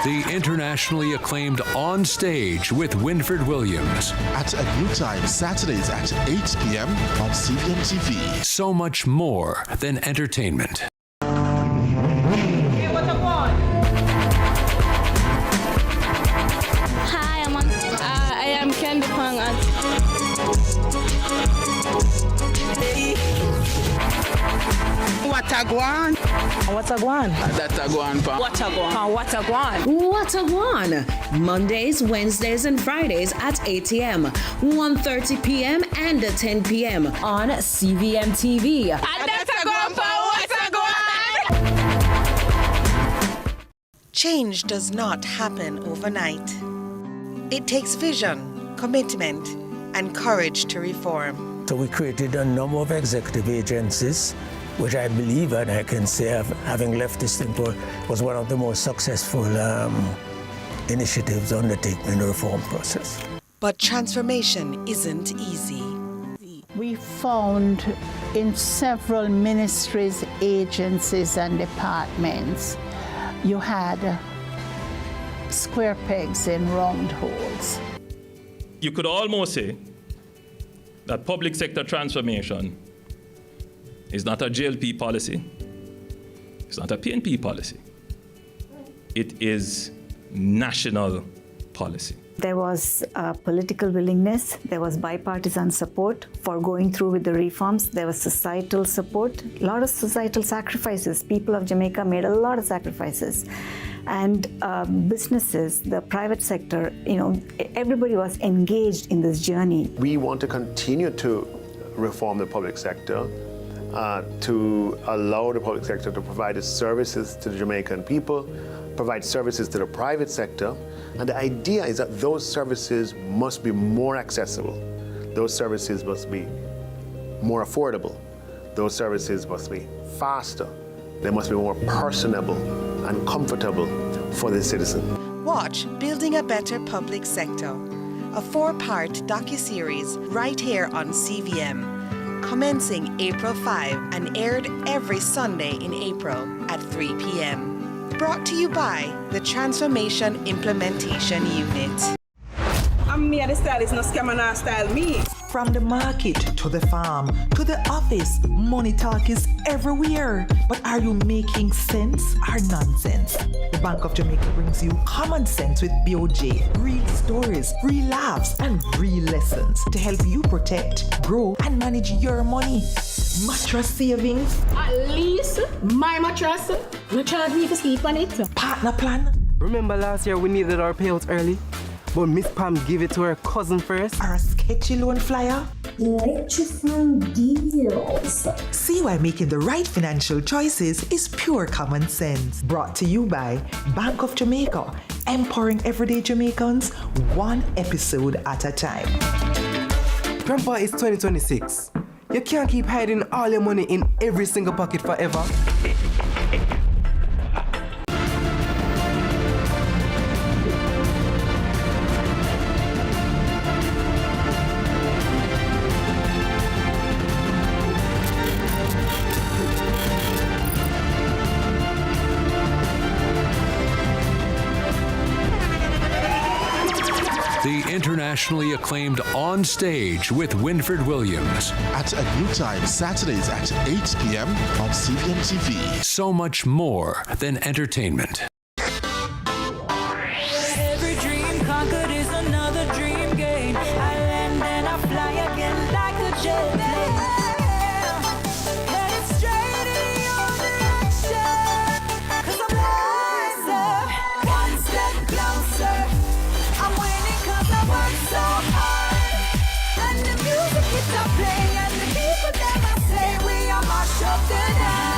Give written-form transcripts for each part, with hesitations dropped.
The internationally acclaimed On Stage with Winfred Williams. At a new time, Saturdays at 8 p.m. on CVM TV. So much more than entertainment. Hey, what I want? Hi, I am Candy Pang. What I want? What a guan? That I want, pa. What a guan? What a guan? What a one! Mondays, Wednesdays, and Fridays at 8 a.m., 1:30 p.m., and 10 p.m. on CVM TV. And that's a guan, pa. What a guan? Change does not happen overnight. It takes vision, commitment, and courage to reform. So we created a number of executive agencies, which I believe, and I can say, having left this thing, was one of the most successful initiatives undertaken in the reform process. But transformation isn't easy. We found in several ministries, agencies, and departments, you had square pegs in round holes. You could almost say that public sector transformation is not a JLP policy, it's not a PNP policy. It is national policy. There was political willingness, there was bipartisan support for going through with the reforms, there was societal support, a lot of societal sacrifices. People of Jamaica made a lot of sacrifices. And businesses, the private sector, everybody was engaged in this journey. We want to continue to reform the public sector, to allow the public sector to provide its services to the Jamaican people, provide services to the private sector, and the idea is that those services must be more accessible. Those services must be more affordable. Those services must be faster. They must be more personable and comfortable for the citizen. Watch Building a Better Public Sector, a 4-part docuseries right here on CVM, commencing April 5 and aired every Sunday in April at 3 p.m. Brought to you by the Transformation Implementation Unit. I'm me and the stylist, no scam and style me. From the market to the farm to the office, money talk is everywhere. But are you making sense or nonsense? The Bank of Jamaica brings you common sense with BOJ. Real stories, real laughs, and real lessons to help you protect, grow, and manage your money. Mattress savings. At least my mattress, you charge me to sleep on it. Partner plan. Remember last year we needed our payouts early? But Miss Pam gave it to her cousin first. Or a sketchy loan flyer. Electrifying deals. See why making the right financial choices is pure common sense. Brought to you by Bank of Jamaica, empowering everyday Jamaicans one episode at a time. Grandpa, it's 2026. You can't keep hiding all your money in every single pocket forever. The internationally acclaimed On Stage with Winfred Williams. At a new time, Saturdays at 8 p.m. on CVM TV. So much more than entertainment. Every dream conquered is another dream gained. I land and I fly again like a jet plane. Headed straight in your direction. 'Cause I'm wiser, one step closer. I'm winning 'cause I work so hard. And the music keeps on playing, and the people that I say we are mash up the night.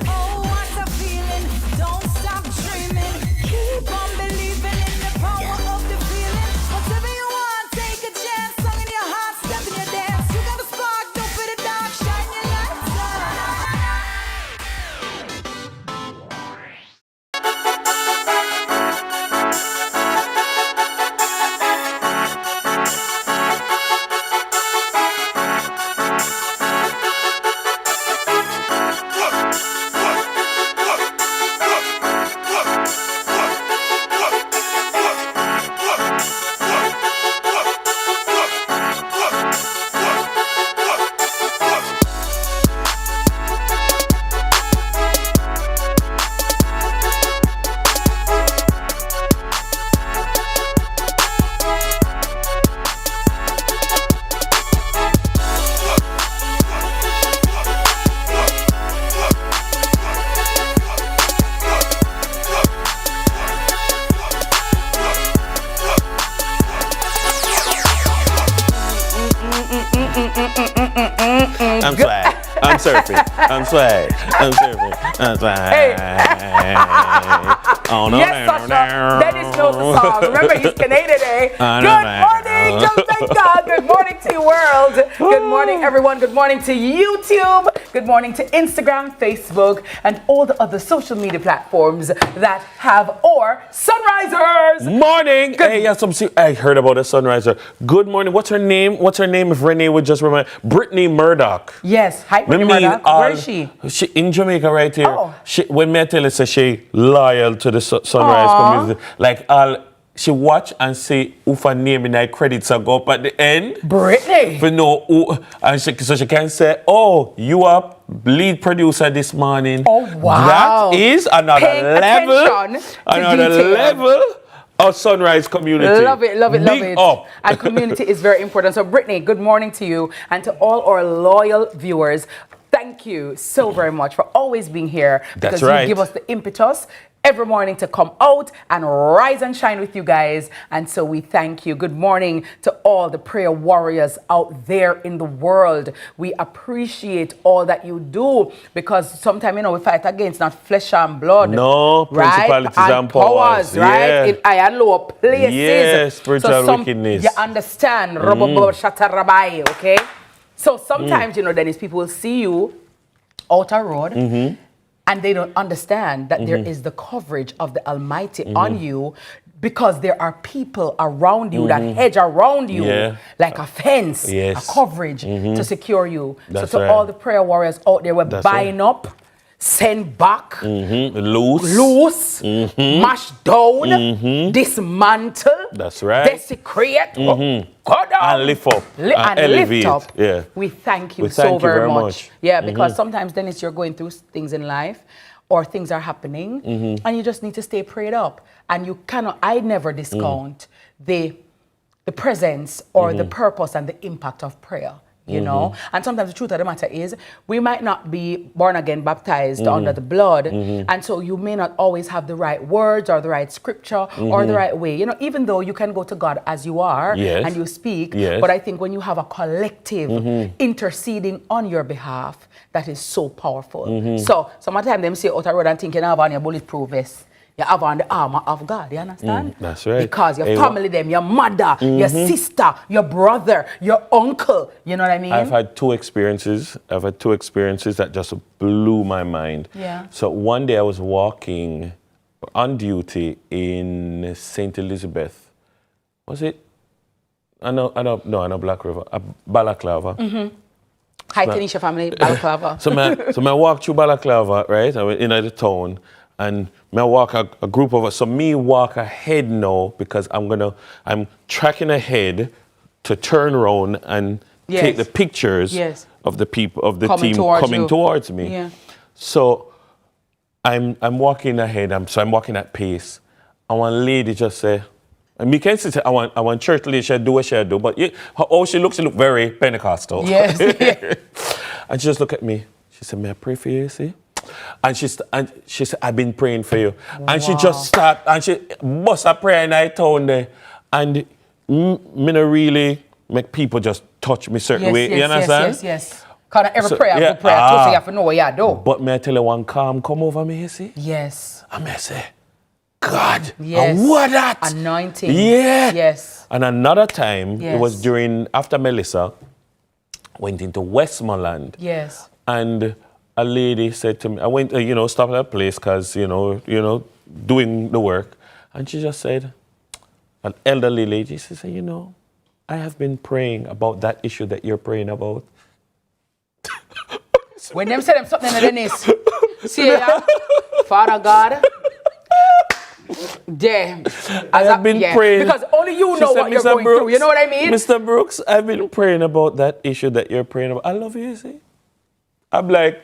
Oh, what a feeling! Don't stop dreaming. Keep on believing in the power of the feeling. Whatever you want, take a chance. Song in your heart, step in your dance. You got a spark, don't put it down. Shine your lights surfing. I'm swag. I'm surfing. I'm swag. Oh, no, Yes, Sasha. Dennis knows the song. Remember, he's Canadian, eh? Good morning, Jamaica. Good morning to the world. Good morning, everyone. Good morning to YouTube. Good morning to Instagram, Facebook, and all the other social media platforms that have our sunrisers. Morning. Hey, yeah, I heard about a sunriser. Good morning. What's her name? What's her name? If Renee would just remind. Brittany Murdoch. Yes. Hi, Brittany Murdoch. Where is she? She in Jamaica right here. Oh. When me tell her, say she loyal to the sunrise community. Like she watch and say if her name in her credits go up at the end. Brittany. For know who, and so she can say, oh, you are lead producer this morning. Oh wow. That is another level. Another level of sunrise community. Love it, love it, love it. Up. And community is very important. So Brittany, good morning to you and to all our loyal viewers. Thank you so very much for always being here. Because you give us the impetus every morning to come out and rise and shine with you guys. And so we thank you. Good morning to all the prayer warriors out there in the world. We appreciate all that you do because sometimes, we fight against not flesh and blood. No, principalities and powers. Right? In high and lower places. Yes, spiritual wickedness. You understand? Okay? So sometimes, Dennis, people will see you out a road and they don't understand that there is the coverage of the Almighty on you because there are people around you that hedge around you like a fence, a coverage to secure you. That's so to all the prayer warriors out there, we're buying up, send back, loose, mash down, dismantle, desecrate, go down, and lift up, and elevate. lift up. Yeah. We thank you Thank you very much. much. Yeah, because sometimes, Dennis, you're going through things in life or things are happening and you just need to stay prayed up. And you cannot, I never discount the presence or the purpose and the impact of prayer. And sometimes the truth of the matter is we might not be born again, baptized under the blood, and so you may not always have the right words or the right scripture or the right way, even though you can go to God as you are and you speak, but I think when you have a collective interceding on your behalf, that is so powerful. So sometimes them say out the road and thinking of on your bulletproof vest. You have on the armor of God, you understand? That's right. Because your family, them, your mother, your sister, your brother, your uncle, you know what I mean? I've had two experiences that just blew my mind. Yeah. So one day I was walking on duty in St. Elizabeth. Was it? I know, Black River, Balaclava. Hi, Tanisha family, Balaclava. So I walked through Balaclava, right? I went in the town. And I walk a group of us. So me walk ahead now because I'm tracking ahead to turn around and take the pictures of the people of the team coming towards me. Yeah. So I'm walking ahead. I'm walking at pace. And one lady just say, and me can say I want church lady she do what she do, but she look very Pentecostal. Yes. And she just look at me. She said, "May I pray for you, you see?" And she said, "I've been praying for you." And she just stopped and she bust a prayer in her tone there. And me not really make people just touch me certain way. You understand? Yes. Because every prayer, so you have to know what you do. But may I tell you one calm come over me, you see? Yes. And me say, God, yes. What that? Anointing. Yeah. Yes. And another time, it was after Melissa went into Westmoreland. Yes. And a lady said to me, I went, stop at that place because, doing the work. And she just said, an elderly lady, she said, I have been praying about that issue that you're praying about. When them say them something in the knees, see ya, Father God, there. I have been praying. Because only you know what you're going through, you know what I mean? Mr. Brooks, I've been praying about that issue that you're praying about. I love you, see? I'm like,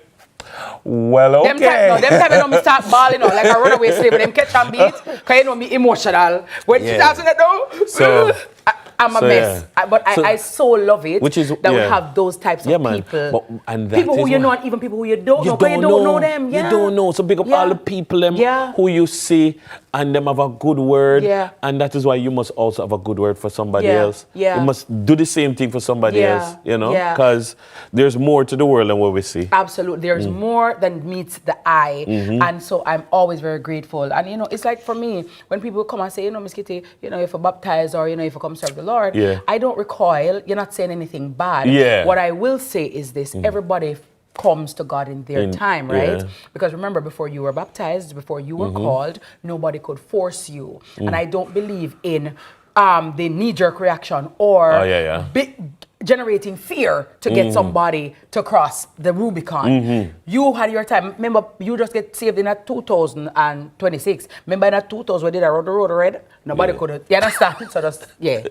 well, okay. Them time you know me start bawling out like a runaway slave, but them catch and beat, because you know me emotional. When she starts that though, so I'm a mess. But I so love it that we have those types of people. People who you know and even people who you don't know, because you don't know them. You don't know. So big up all the people who you see and them have a good word. Yeah. And that is why you must also have a good word for somebody Yeah. else. Yeah. You must do the same thing for somebody Yeah. else, you know? Yeah. Because there's more to the world than what we see. Absolutely. There's more than meets the eye. Mhm. And so I'm always very grateful. And, you know, it's like for me, when people come and say, you know, Miss Kitty, you know, if you baptize or, you know, if you come serve the Lord, Yeah. I don't recoil. You're not saying anything bad. Yeah. What I will say is this. Everybody comes to God in their time, right? yeah. Because remember, before you were baptized, before you were called, nobody could force you. And I don't believe in the knee-jerk reaction or Oh, yeah. generating fear to get somebody to cross the Rubicon. You had your time. Remember, you just get saved in 2026. Remember in 2000 we did a road red? Nobody could. You understand? So just, yeah.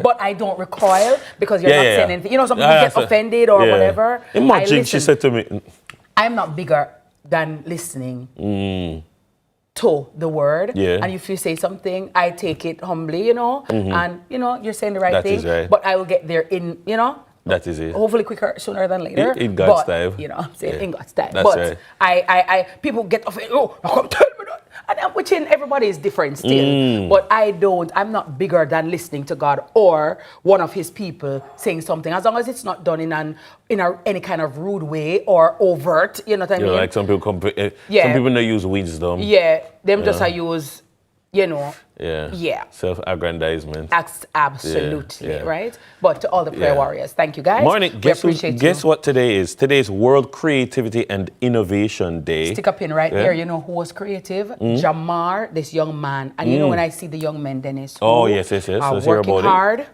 But I don't recoil because you're not saying anything. You know, some people get offended or whatever. Imagine she said to me, I'm not bigger than listening to the word. Yeah. And if you say something, I take it humbly, you know, and, you know, you're saying the right That thing. is right. But I will get there in, you know, that is it. hopefully quicker, sooner than later. In God's but, time. You know, I'm saying in God's time. That's but right. I people get offended. Oh, come tell me that. And which in everybody is different still. But I'm not bigger than listening to God or one of his people saying something. As long as it's not done in any kind of rude way or overt, you know what I mean? Like some people some people don't use wisdom. Yeah, them just use, you know. Yeah. Self-aggrandizement. Absolutely, Yeah. right? But to all the prayer warriors, thank you guys. Morning. Guess you. what today is? Today is World Creativity and Innovation Day. Stick a pin right there. You know who was creative? Jamar, this young man. And you know when I see the young men, Dennis, who yes. Let's hear working about hard, it.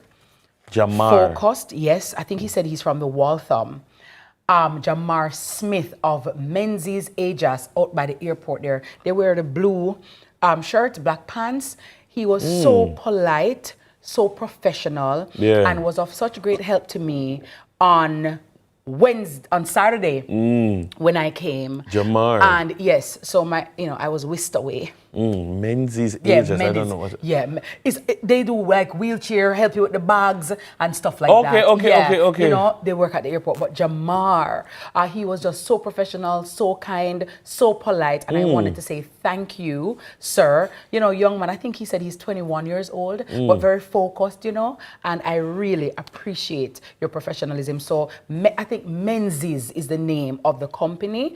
Jamar. focused. Yes, I think he said he's from the Waltham. Jamar Smith of Menzies Ajas out by the airport there. They wear the blue shirt, black pants. He was so polite, so professional, and was of such great help to me on Saturday when I came. Jamar. And yes, so I was whisked away. Menzies Ages, I don't know what. They do like wheelchair, help you with the bags and stuff like that. Okay. You know, they work at the airport. But Jamar, he was just so professional, so kind, so polite. And I wanted to say thank you, sir. You know, young man, I think he said he's 21 years old, but very focused, you know. And I really appreciate your professionalism. So I think Menzies is the name of the company.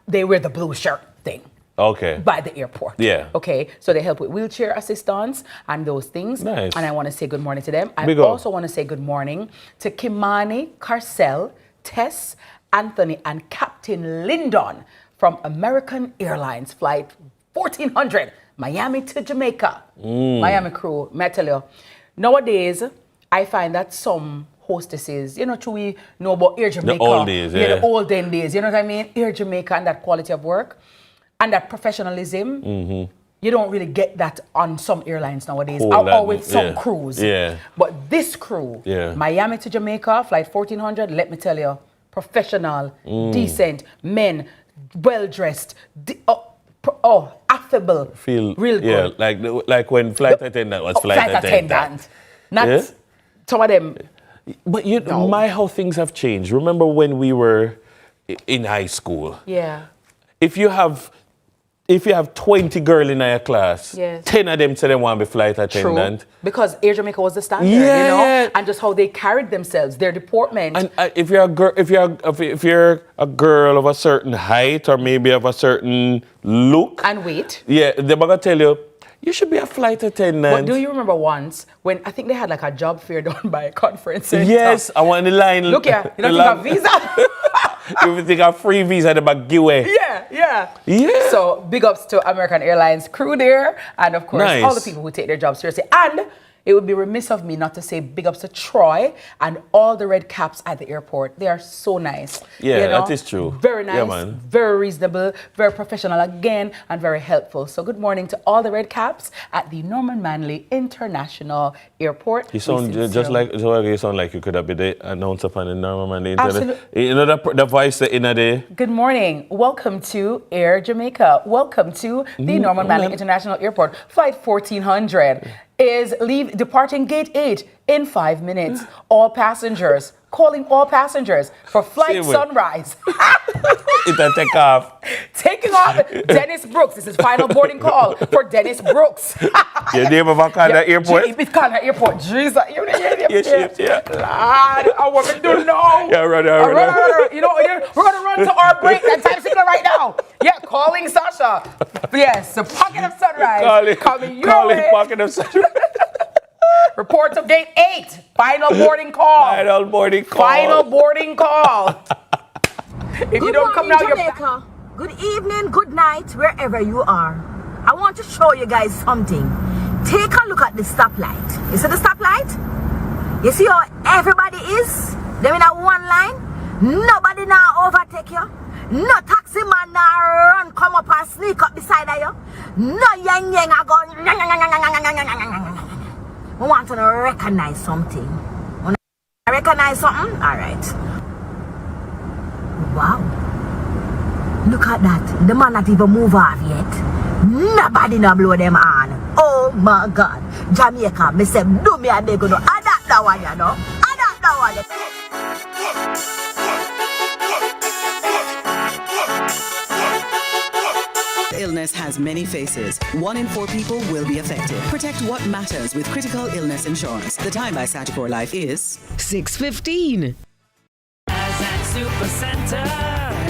They wear the blue shirt thing. Okay. By the airport. Yeah. Okay. So they help with wheelchair assistance and those things. Nice. And I want to say good morning to them. Big I up. also want to say good morning to Kimani, Carcel, Tess, Anthony, and Captain Lyndon from American Airlines flight 1400, Miami to Jamaica. Miami crew. May I tell you, nowadays, I find that some hostesses, you know, we know about Air Jamaica. The old days, yeah. The olden days, you know what I mean? Air Jamaica and that quality of work. And that professionalism, you don't really get that on some airlines nowadays, or with some crews. Yeah. But this crew, Miami to Jamaica, flight 1400, let me tell you, professional, decent, men, well-dressed, affable, Feel real good. like when flight attendant was flight attendant. Not some of them. But my how things have changed. Remember when we were in high school? Yeah. If you have 20 girls in your class, 10 of them say they want to be flight attendant. True. Because Air Jamaica was the standard, you know, and just how they carried themselves, their deportment. And if you're a girl, if you're a girl of a certain height or maybe of a certain look and weight, they're gonna tell you, you should be a flight attendant. But do you remember once when I think they had like a job fair done by a conference center? Yes, I want the line. Look here, you don't think a visa? You think a free visa the back giveaway? Yeah. So big ups to American Airlines crew there, and of course all the people who take their jobs seriously. And it would be remiss of me not to say big ups to Troy and all the red caps at the airport. They are so nice. Yeah, you know? that is true. Very nice, yeah, man. very reasonable, very professional again, and very helpful. So good morning to all the red caps at the Norman Manley International Airport. You sound you sound like you could have been the announcer upon the Norman Manley. Absolutely. You know the voice in a day. Good morning. Welcome to Air Jamaica. Welcome to the Norman Manley International Airport. Flight 1400 is departing gate 8 in 5 minutes. All passengers, calling all passengers for flight sunrise. It'll take off. Take Speaking of Dennis Brooks, this is final boarding call for Dennis Brooks. Your name of Wakanda Airport? Wakanda Airport. Jesus. Yeah. Lord, I want to do now. Yeah, run. You know, we're going to run to our break. That time signal right now. Yeah, calling Sasha. Yes, the Pocket of Sunrise. Coming your way. Pocket of Sunrise. Report to gate 8. Final boarding call. Final boarding call. Final boarding call. If you don't come now, you're Jamaica. Good evening, good night, wherever you are. I want to show you guys something. Take a look at the stoplight. You see the stoplight? You see how everybody is? They're in a one line. Nobody now overtake you. No taxi man now run come up and sneak up beside of you. No yang I go. I want to recognize something. Want to recognize something? All right. Wow. Look at that. The man not even move off yet. Nobody no blow them on. Oh my God. Jamaica, me say do me a beg no. Adapt that one, you know. Adapt that one. Illness has many faces. 1 in 4 people will be affected. Protect what matters with critical illness insurance. The time by Sagicor Life is 6:15. Super Center,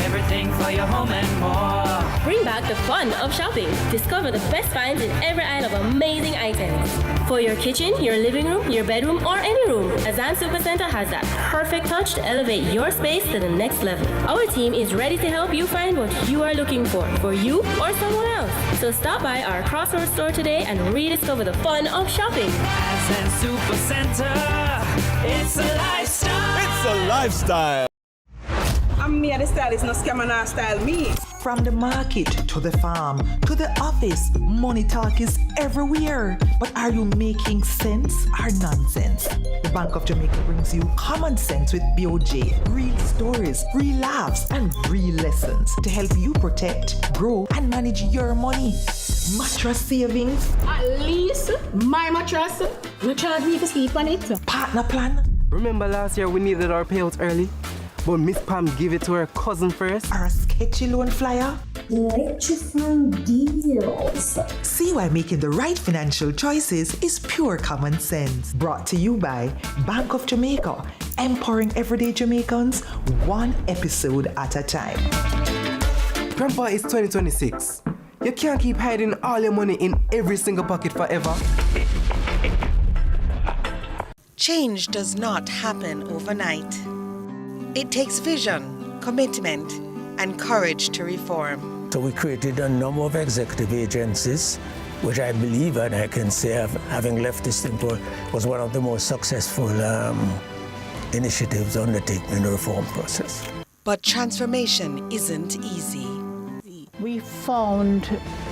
everything for your home and more. Bring back the fun of shopping. Discover the best finds in every aisle of amazing items. For your kitchen, your living room, your bedroom, or any room, Azan Supercenter has that perfect touch to elevate your space to the next level. Our team is ready to help you find what you are looking for you or someone else. So stop by our Crossroads store today and rediscover the fun of shopping. Azan Supercenter, it's a lifestyle. It's a lifestyle. I'm me and the stylist, no scam and style me. From the market to the farm to the office, money talk is everywhere. But are you making sense or nonsense? The Bank of Jamaica brings you common sense with BOJ. Real stories, real laughs, and real lessons to help you protect, grow, and manage your money. Mattress savings. At least my mattress, no charge me to sleep on it. Partner plan. Remember last year we needed our payouts early? But Miss Pam gave it to her cousin first. Or a sketchy loan flyer. Electrifying deals. See why making the right financial choices is pure common sense. Brought to you by Bank of Jamaica, empowering everyday Jamaicans one episode at a time. Grandpa, it's 2026. You can't keep hiding all your money in every single pocket forever. Change does not happen overnight. It takes vision, commitment, and courage to reform. So we created a number of executive agencies, which I believe, and I can say, having left this thing, was one of the most successful initiatives undertaken in the reform process. But transformation isn't easy. We found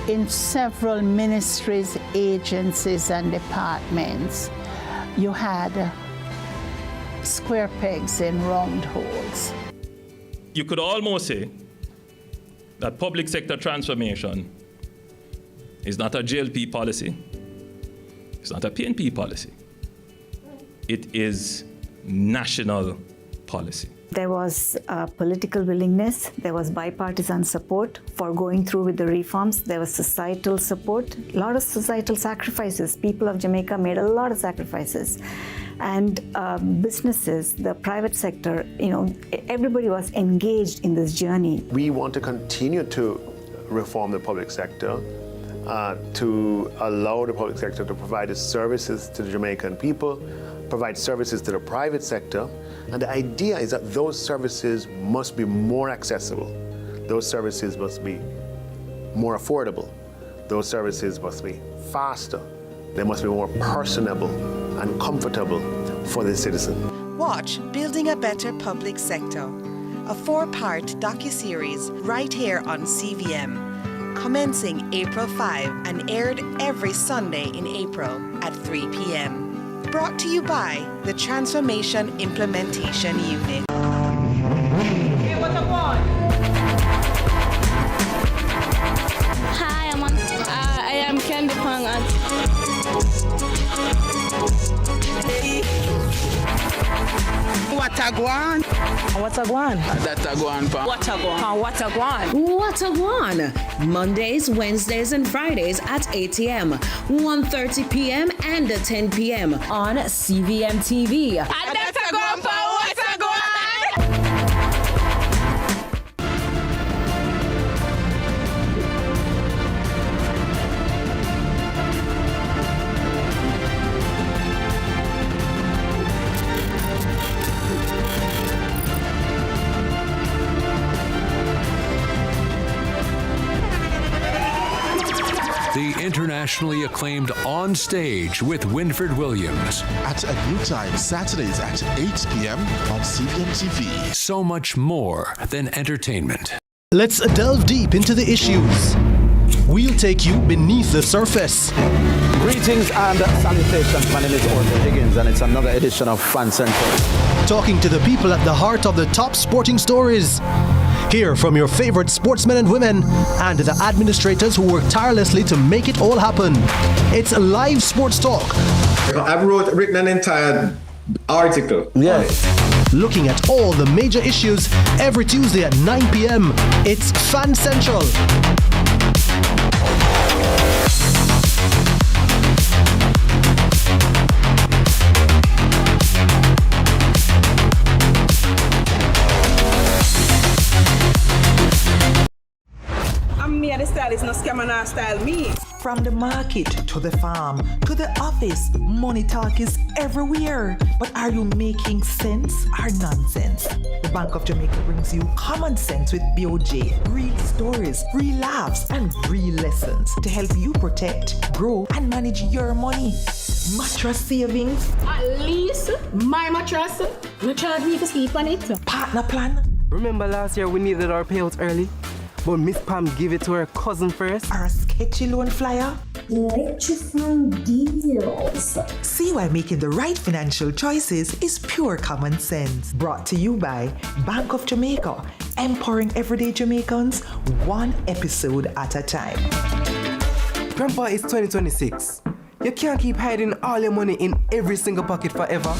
in several ministries, agencies, and departments, you had square pegs in round holes. You could almost say that public sector transformation is not a JLP policy, it's not a PNP policy. It is national policy. There was political willingness, there was bipartisan support for going through with the reforms, there was societal support, a lot of societal sacrifices. People of Jamaica made a lot of sacrifices. And businesses, the private sector, everybody was engaged in this journey. We want to continue to reform the public sector, to allow the public sector to provide its services to the Jamaican people, provide services to the private sector. And the idea is that those services must be more accessible. Those services must be more affordable. Those services must be faster. They must be more personable and comfortable for the citizen. Watch Building a Better Public Sector, a 4-part docuseries right here on CVM, commencing April 5 and aired every Sunday in April at 3 p.m. Brought to you by the Transformation Implementation Unit. Hey, what's up, on? Hi, I am Kendi Pang. What a guan. I What's a guan? That's a guan pa. What a guan? What a guan? What a Guan! Mondays, Wednesdays, and Fridays at 8 a.m., 1:30 p.m., and 10 p.m. on CVM TV. That's a guan pa. What's a guan? The internationally acclaimed On Stage with Winfred Williams. At a new time, Saturdays at 8 p.m. on CVM TV. So much more than entertainment. Let's delve deep into the issues. We'll take you beneath the surface. Greetings and salutations. My name is Orville Higgins, and it's another edition of Fan Central. Talking to the people at the heart of the top sporting stories. Hear from your favorite sportsmen and women and the administrators who work tirelessly to make it all happen. It's live sports talk. I've written an entire article. Yeah. Looking at all the major issues every Tuesday at 9 p.m. It's Fan Central. Me and the stylist, no scam and style me. From the market to the farm to the office, money talk is everywhere. But are you making sense or nonsense? The Bank of Jamaica brings you common sense with BOJ. Real stories, real laughs, and real lessons to help you protect, grow, and manage your money. Mattress savings. At least my mattress, no charge me to sleep on it. Partner plan. Remember last year we needed our payouts early? But Miss Pam gave it to her cousin first. Or a sketchy loan flyer. Electrifying deals. See why making the right financial choices is pure common sense. Brought to you by Bank of Jamaica, empowering everyday Jamaicans one episode at a time. Grandpa, it's 2026. You can't keep hiding all your money in every single pocket forever.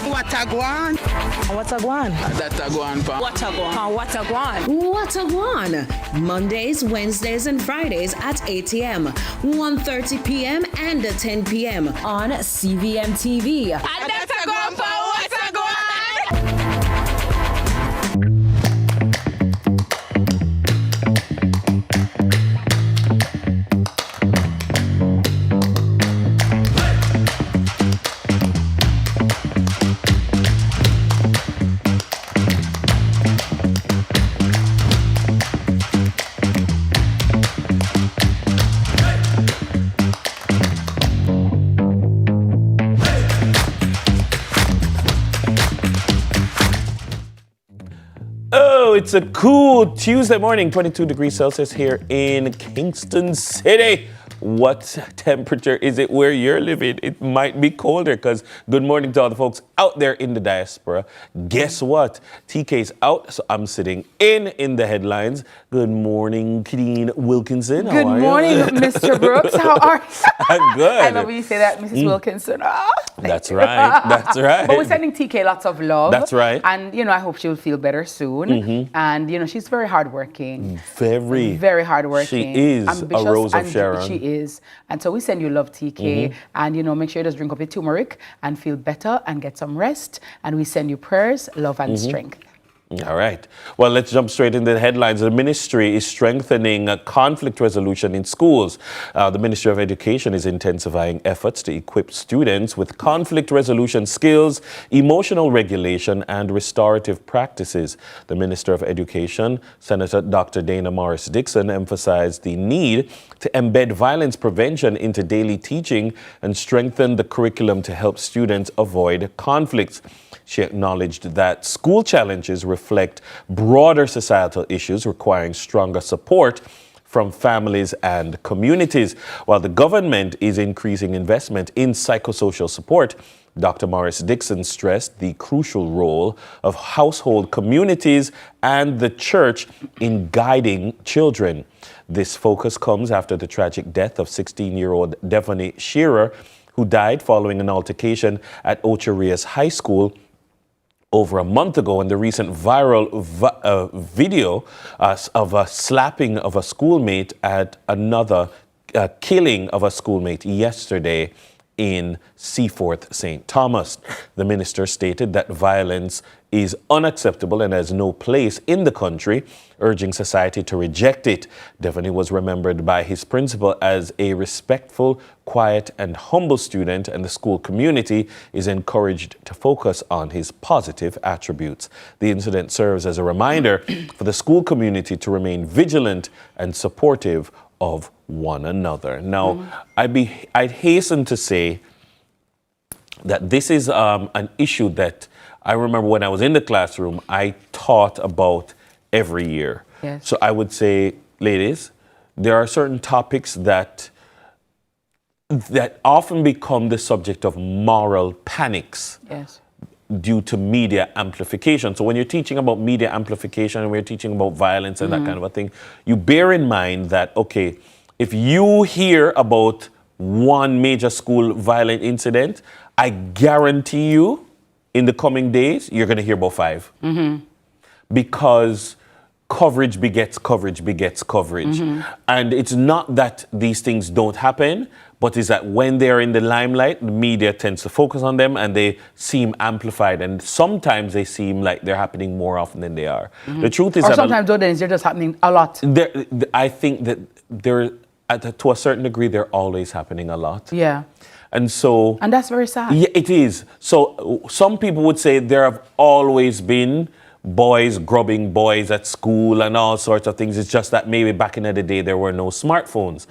What a guan? What a guan? That's a guan pa. What a guan? What a guan? What a Guan! Mondays, Wednesdays, and Fridays at 8 a.m., 1:30 p.m., and 10 p.m. on CVM TV. That's a guan pa. What a guan? It's a cool Tuesday morning, 22 degrees Celsius here in Kingston City. What temperature is it where you're living? It might be colder because good morning to all the folks out there in the diaspora. Guess what? TK's out, so I'm sitting in the headlines. Good morning, Kadeen Wilkinson. How Good are morning, you? Mr. Brooks. How are you? I'm good. I love when you say that, Mrs. Wilkinson. Oh, That's right. That's right. But we're sending TK lots of love. That's right. And, I hope she'll feel better soon. And, she's very hardworking. Very hardworking. She is ambitious, a rose of and Sharon. She is. And so we send you love, TK. And, make sure you just drink up your turmeric and feel better and get some rest. And we send you prayers, love, and strength. All right. Well, let's jump straight into the headlines. The ministry is strengthening conflict resolution in schools. The Ministry of Education is intensifying efforts to equip students with conflict resolution skills, emotional regulation, and restorative practices. The Minister of Education, Senator Dr. Dana Morris Dixon, emphasized the need to embed violence prevention into daily teaching and strengthen the curriculum to help students avoid conflicts. She acknowledged that school challenges reflect broader societal issues requiring stronger support from families and communities. While the government is increasing investment in psychosocial support, Dr. Morris Dixon stressed the crucial role of household communities and the church in guiding children. This focus comes after the tragic death of 16-year-old Devonnie Shearer, who died following an altercation at Ocherias High School over a month ago, and the recent viral video of a slapping of a schoolmate at another killing of a schoolmate yesterday in Seaforth, St. Thomas. The minister stated that violence is unacceptable and has no place in the country, urging society to reject it. Devonnie was remembered by his principal as a respectful, quiet, and humble student, and the school community is encouraged to focus on his positive attributes. The incident serves as a reminder for the school community to remain vigilant and supportive of one another. Now, I'd hasten to say that this is an issue that I remember when I was in the classroom, I taught about every year. Yes. So I would say, ladies, there are certain topics that often become the subject of moral panics. Yes. Due to media amplification. So when you're teaching about media amplification and we're teaching about violence and that kind of a thing, you bear in mind that, okay, if you hear about one major school violent incident, I guarantee you in the coming days, you're going to hear about 5. Because coverage begets coverage begets coverage. And it's not that these things don't happen, but it's that when they're in the limelight, the media tends to focus on them and they seem amplified. And sometimes they seem like they're happening more often than they are. The truth is or that sometimes they're just happening a lot. I think that to a certain degree, they're always happening a lot. Yeah. And so... And that's very sad. Yeah, it is. So some people would say there have always been boys grubbing boys at school and all sorts of things. It's just that maybe back in the day there were no smartphones.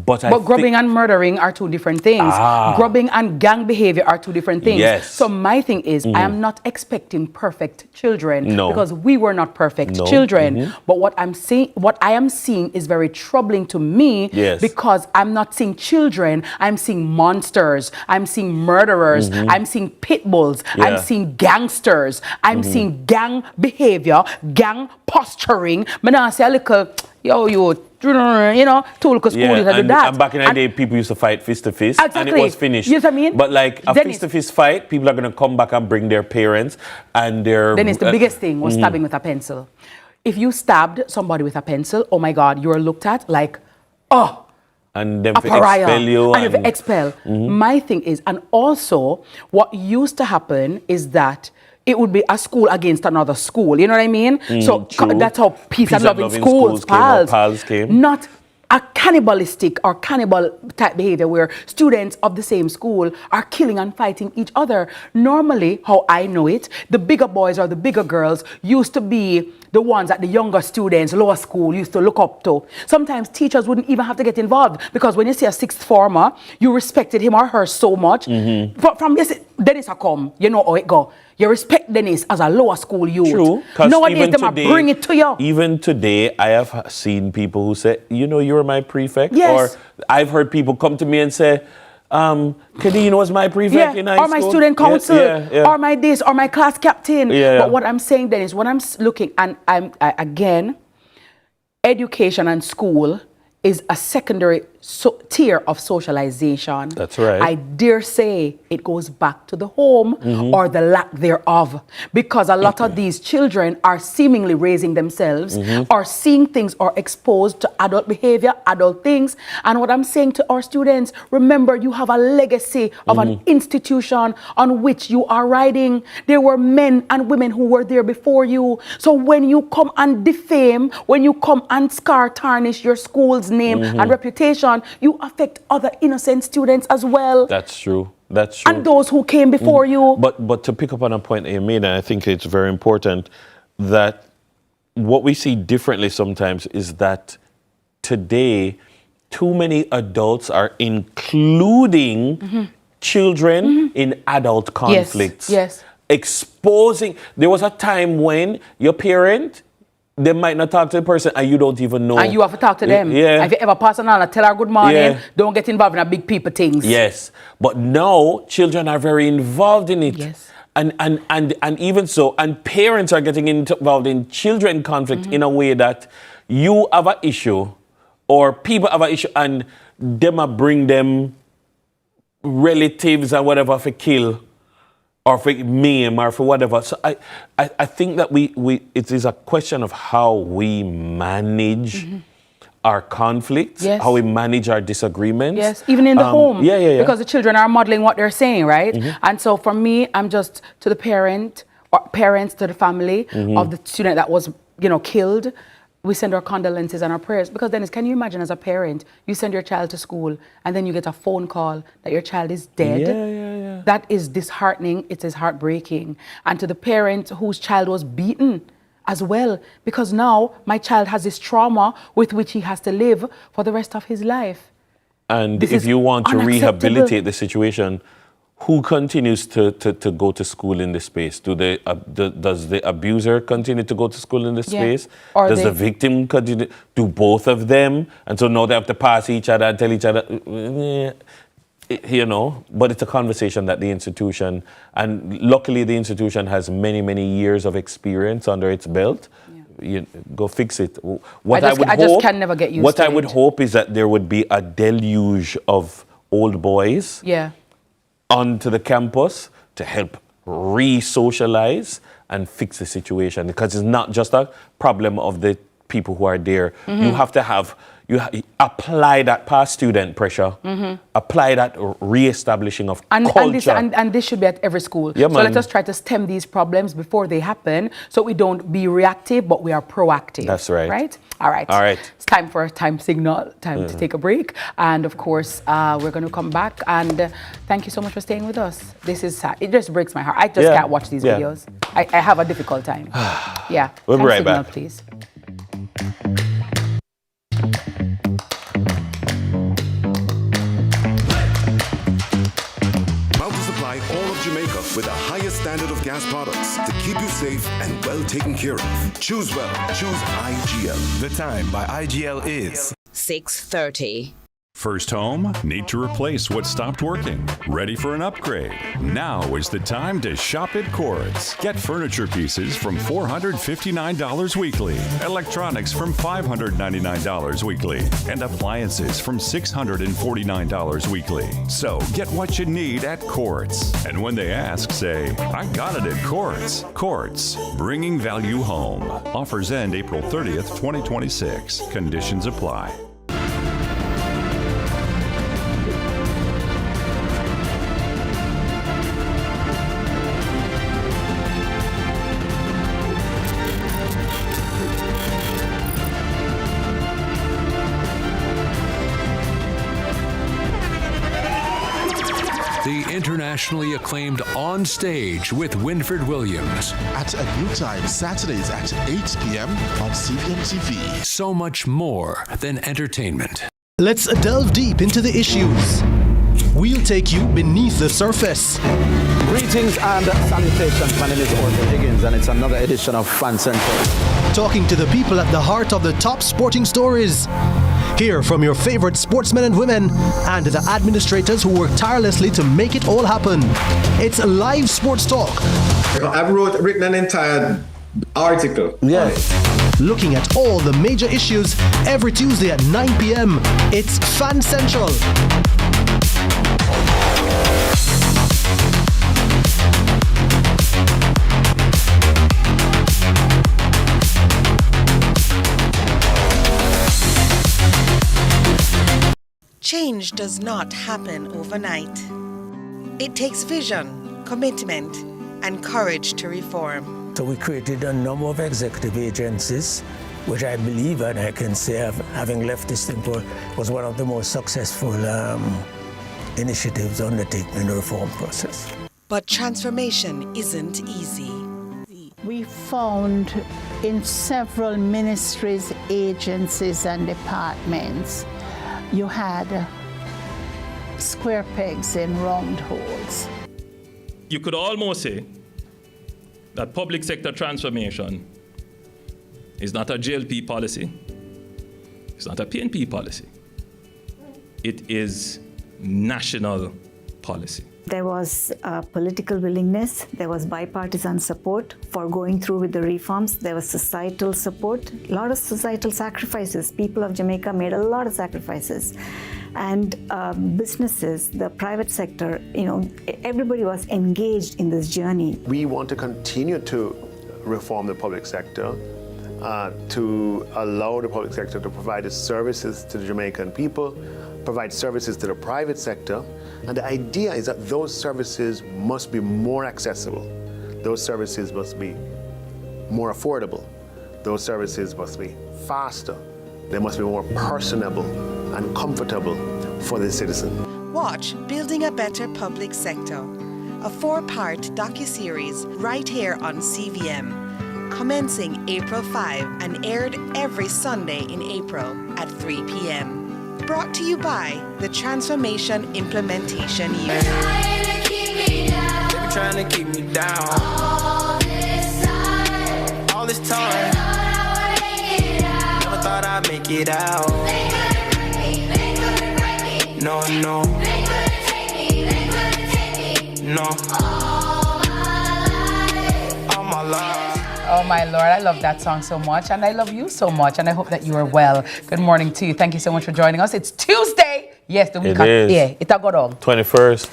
But grubbing and murdering are two different things. Grubbing and gang behavior are two different things. Yes. So my thing is, I am not expecting perfect children. No. Because we were not perfect children. But what I am seeing is very troubling to me. Yes. Because I'm not seeing children. I'm seeing monsters. I'm seeing murderers. I'm seeing pit bulls. Yeah. I'm seeing gangsters. I'm seeing gang behavior, gang posturing. Me now say a little, tool cause school is do that. And back in the day, people used to fight fist to fist, and it was finished. You know what I mean? But like a fist to fist fight, people are going to come back and bring their parents and their... Then it's the biggest thing was stabbing with a pencil. If you stabbed somebody with a pencil, oh my God, you are looked at like, and then a pariah, expel you. And if expel. My thing is, and also what used to happen is that it would be a school against another school. You know what I mean? So that's how peace and love in schools, pals came. Not a cannibalistic or cannibal type behavior where students of the same school are killing and fighting each other. Normally, how I know it, the bigger boys or the bigger girls used to be the ones that the younger students, lower school, used to look up to. Sometimes teachers wouldn't even have to get involved because when you see a sixth former, you respected him or her so much. From this, Dennis a come, you know how it go. You respect Dennis as a lower school youth. True. Nowadays, them bring it to you. Even today, I have seen people who say, you were my prefect. Yes. Or I've heard people come to me and say, Kadeen was my prefect in high school. Or my student council, or my this, or my class captain. But what I'm saying then is when I'm looking, and again, education and school is a secondary tier of socialization. That's right. I dare say it goes back to the home or the lack thereof, because a lot of these children are seemingly raising themselves or seeing things or exposed to adult behavior, adult things. And what I'm saying to our students, remember you have a legacy of an institution on which you are riding. There were men and women who were there before you. So when you come and defame, when you come and tarnish your school's name and reputation, you affect other innocent students as well. That's true. That's true. And those who came before you. But to pick up on a point that you made, and I think it's very important, that what we see differently sometimes is that today too many adults are including children in adult conflicts. Yes. Exposing. There was a time when your parent they might not talk to the person and you don't even know. And you have to talk to them. Yeah. If you ever pass on and tell her good morning, Yeah. don't get involved in a big people things. Yes. But now children are very involved in it. Yes. And even so, and parents are getting involved in children conflict in a way that you have an issue or people have an issue and them bring them relatives and whatever for kill or for maim or for whatever. So I think that it is a question of how we manage our conflicts, Yes. how we manage our disagreements. Yes, even in the home. Yeah. Because the children are modeling what they're saying, right? And so for me, I'm just to the parent or parents to the family of the student that was, killed. We send our condolences and our prayers. Because Dennis, can you imagine as a parent, you send your child to school and then you get a phone call that your child is dead? Yeah. That is disheartening. It is heartbreaking. And to the parent whose child was beaten as well, because now my child has this trauma with which he has to live for the rest of his life. And This if is you want to unacceptable. rehabilitate the situation, who continues to go to school in this space? Does the abuser continue to go to school in this Yeah. space? Or Does they- the victim continue? Do both of them? And so now they have to pass each other and tell each other, but it's a conversation that the institution, and luckily the institution has many, many years of experience under its belt. You go fix it. I just can never get used What to I would it. hope is that there would be a deluge of old boys Yeah. onto the campus to help re-socialize and fix the situation, because it's not just a problem of the people who are there. You have to apply that past student pressure, apply that re-establishing of culture. And this should be at every school. Yeah, so man. let us try to stem these problems before they happen, so we don't be reactive, but we are proactive. That's right. Right? All right. All right. It's time for a time signal, time to take a break. And of course, we're going to come back. And thank you so much for staying with us. This is sad. It just breaks my heart. I just can't watch these videos. I have a difficult time. Yeah. We'll be Time right signal, back. please. Proud to supply all of Jamaica with the highest standard of gas products to keep you safe and well taken care of. Choose well. Choose IGL. The time by IGL is 6:30. First home? Need to replace what stopped working? Ready for an upgrade? Now is the time to shop at Cords. Get furniture pieces from $459 weekly, electronics from $599 weekly, and appliances from $649 weekly. So get what you need at Cords. And when they ask, say, I got it at Cords. Cords, bringing value home. Offers end April 30th, 2026. Conditions apply. The internationally acclaimed On Stage with Winfred Williams. At a new time, Saturdays at 8 p.m. on CVM TV. So much more than entertainment. Let's delve deep into the issues. We'll take you beneath the surface. Greetings and salutations. My name is Orville Higgins, and it's another edition of Fan Central. Talking to the people at the heart of the top sporting stories. Hear from your favorite sportsmen and women and the administrators who work tirelessly to make it all happen. It's live sports talk. I've written an entire article. Looking at all the major issues every Tuesday at 9 p.m. It's Fan Central. Change does not happen overnight. It takes vision, commitment, and courage to reform. So we created a number of executive agencies, which I believe, and I can say, having left this thing, was one of the most successful initiatives undertaken in the reform process. But transformation isn't easy. We found in several ministries, agencies, and departments, you had square pegs in round holes. You could almost say that public sector transformation It's not a JLP policy. It's not a PNP policy. It is national policy. There was political willingness, there was bipartisan support for going through with the reforms, there was societal support, a lot of societal sacrifices. People of Jamaica made a lot of sacrifices. And businesses, the private sector, everybody was engaged in this journey. We want to continue to reform the public sector, to allow the public sector to provide its services to the Jamaican people, provide services to the private sector. And the idea is that those services must be more accessible. Those services must be more affordable. Those services must be faster. They must be more personable and comfortable for the citizen. Watch Building a Better Public Sector, a 4-part docuseries right here on CVM, commencing April 5 and aired every Sunday in April at 3 p.m. Brought to you by the Transformation Implementation Unit. Trying to keep me down. All this time. Never thought I'd make it out. No, no. No. All my life. Oh my Lord, I love that song so much, and I love you so much, and I hope that you are well. Good morning to you. Thank you so much for joining us. It's Tuesday. Yes, the week. Yeah, it's a good on. 21st.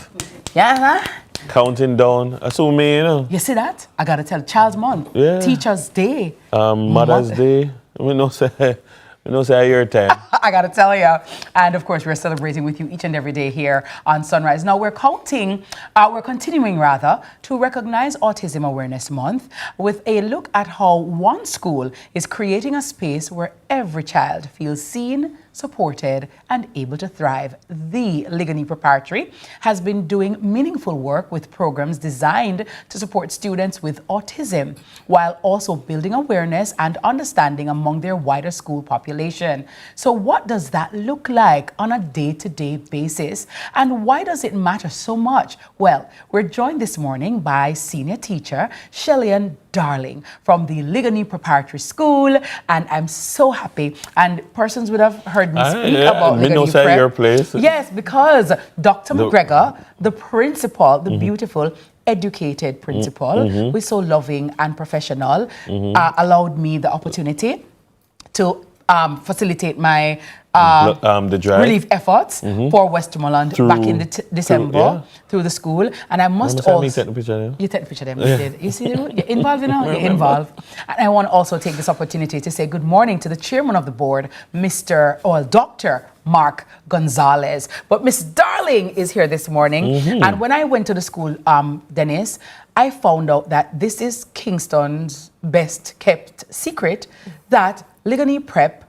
Yeah, huh? Counting down. That's what me, You see that? I gotta tell, Child's Month. Yeah. Teacher's Day. Mother's Day. We know say your time. I gotta tell you. And of course, we're celebrating with you each and every day here on Sunrise. Now we're continuing to recognize Autism Awareness Month with a look at how one school is creating a space where every child feels seen, supported, and able to thrive. The Ligonier Preparatory has been doing meaningful work with programs designed to support students with autism, while also building awareness and understanding among their wider school population. So what does that look like on a day-to-day basis? And why does it matter so much? Well, we're joined this morning by senior teacher Shellyan Darling from the Ligonier Preparatory School, and I'm so happy. And persons would have heard me speak about Ligonier Prep. Your place. Yes, because Dr. McGregor, the principal, the beautiful, educated principal, who is so loving and professional, allowed me the opportunity to facilitate my the drive. relief efforts for Westmoreland back in December through the school. And I must also... You take the picture then. You did. You see, you're involved now? You're involved. And I want to also take this opportunity to say good morning to the chairman of the board, Dr. Mark Gonzalez. But Miss Darling is here this morning. And when I went to the school, Dennis, I found out that this is Kingston's best kept secret, that Ligonier Prep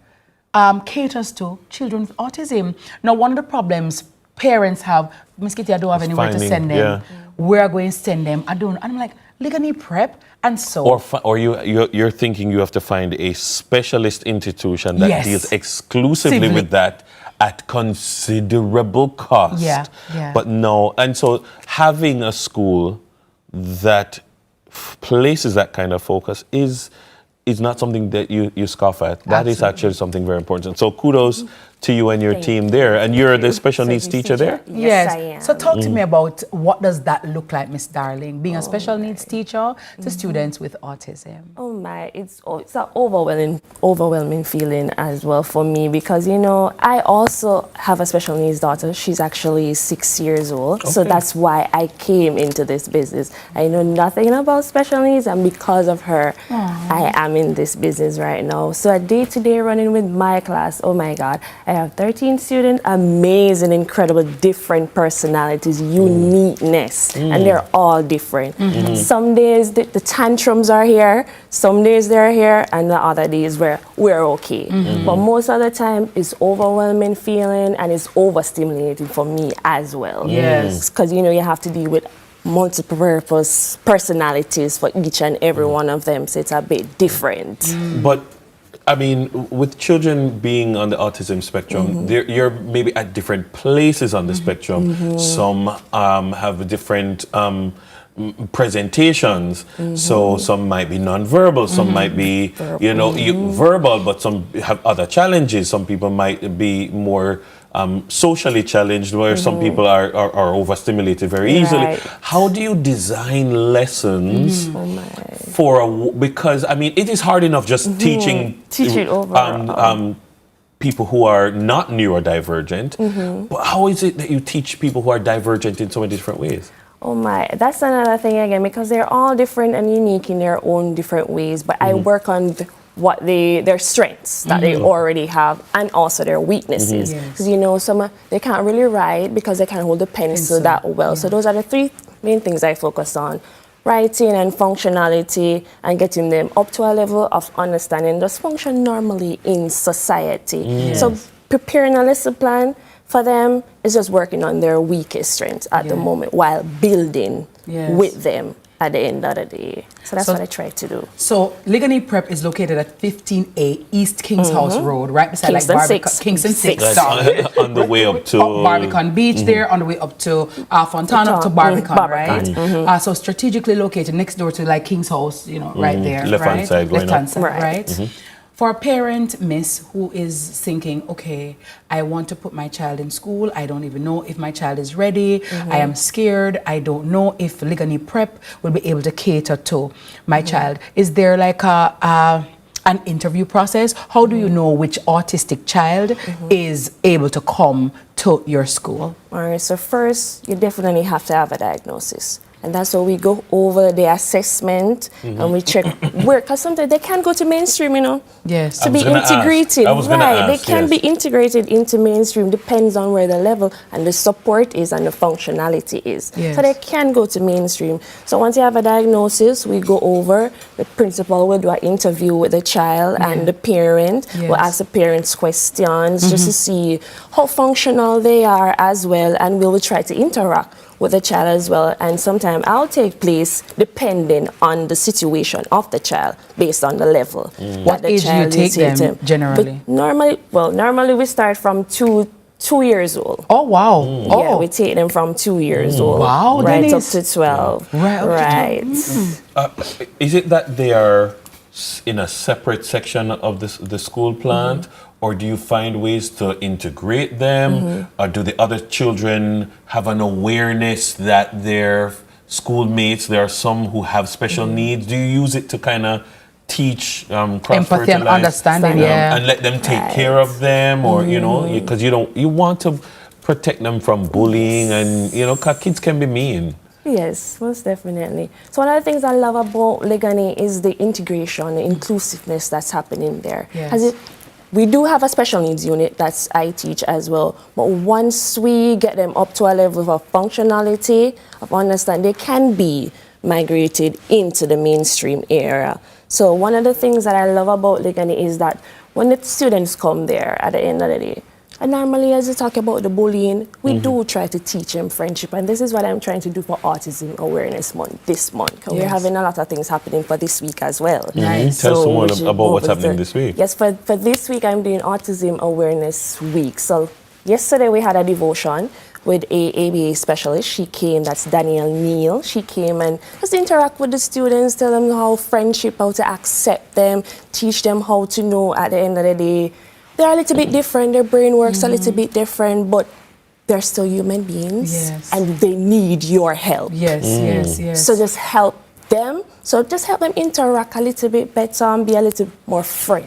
caters to children with autism. Now, one of the problems parents have, Miss Kitty, I don't have anywhere to send them. Where are going to send them? I don't. And I'm like, Ligonier Prep, and so. Or you're thinking you have to find a specialist institution that deals exclusively with that at considerable cost. But no, and so having a school that places that kind of focus is not something that you scoff at. That is actually something very important. So kudos to you and your team there. And you're the special needs teacher there? Yes, I am. So talk to me about what does that look like, Miss Darling, being a special needs teacher to students with autism? Oh my, it's an overwhelming feeling as well for me, because, I also have a special needs daughter. She's actually 6 years old. So that's why I came into this business. I know nothing about special needs, and because of her, I am in this business right now. So a day-to-day running with my class, oh my God, I have 13 students, amazing, incredible, different personalities, uniqueness, and they're all different. Some days the tantrums are here, some days they're here, and the other days we're okay. But most of the time, it's overwhelming feeling, and it's overstimulating for me as well. Yes. Because, you have to deal with multiple purpose personalities for each and every one of them, so it's a bit different. But I mean, with children being on the autism spectrum, you're maybe at different places on the spectrum. Some have different presentations. So some might be non-verbal, some might be, verbal, but some have other challenges. Some people might be more socially challenged, where some people are overstimulated very easily. How do you design lessons because I mean, it is hard enough just teaching people who are not neurodivergent, but how is it that you teach people who are divergent in so many different ways? Oh my, that's another thing again, because they're all different and unique in their own different ways, but I work on their strengths that they already have, and also their weaknesses. Because some they can't really write because they can't hold the pencil that well. So those are the three main things I focus on: writing and functionality, and getting them up to a level of understanding just function normally in society. So preparing a lesson plan for them is just working on their weakest strengths at the moment, while building with them at the end of the day. So that's what I try to do. So Ligani Prep is located at 15A East Kings House Road, right beside Kingston 6. On the way up to Barbican Beach there, on the way up to Fontana, up to Barbican, right? So strategically located next door to King's House, right there. Left-hand side, left-hand side, right? For a parent, miss, who is thinking, okay, I want to put my child in school. I don't even know if my child is ready. I am scared. I don't know if Ligani Prep will be able to cater to my child. Is there an interview process? How do you know which autistic child is able to come to your school? All right, so first, you definitely have to have a diagnosis. And that's where we go over the assessment and we check where, because sometimes they can go to mainstream, Yes. To be integrated. They can be integrated into mainstream, depends on where the level and the support is and the functionality is. So they can go to mainstream. So once you have a diagnosis, we go over, the principal will do an interview with the child and the parent. We'll ask the parents questions just to see how functional they are as well, and we will try to interact with the child as well, and sometimes I'll take place depending on the situation of the child based on the level. What age do you take them generally? But normally we start from two years old. Oh wow! Yeah, we take them from 2 years old. Wow, right up to 12. Right. Is it that they are in a separate section of the school plant? Or do you find ways to integrate them? Or do the other children have an awareness that their schoolmates, there are some who have special needs? Do you use it to kind of teach empathy and understanding, and let them take care of them? Or, because you want to protect them from bullying and, because kids can be mean. Yes, most definitely. So one of the things I love about Ligani is the integration, the inclusiveness that's happening there. We do have a special needs unit that I teach as well, but once we get them up to a level of functionality, of understanding, they can be migrated into the mainstream area. So one of the things that I love about Ligani is that when the students come there at the end of the day, and normally as you talk about the bullying, we do try to teach them friendship, and this is what I'm trying to do for Autism Awareness Month this month. We're having a lot of things happening for this week as well. Tell someone about what's happening this week. Yes, for this week I'm doing Autism Awareness Week. So yesterday we had a devotion with a ABA specialist. She came, that's Danielle Neal. She came and just interact with the students, tell them how friendship, how to accept them, teach them how to know at the end of the day, they're a little bit different, their brain works a little bit different, but they're still human beings and they need your help. Yes. So just help them. So just help them interact a little bit better and be a little more friend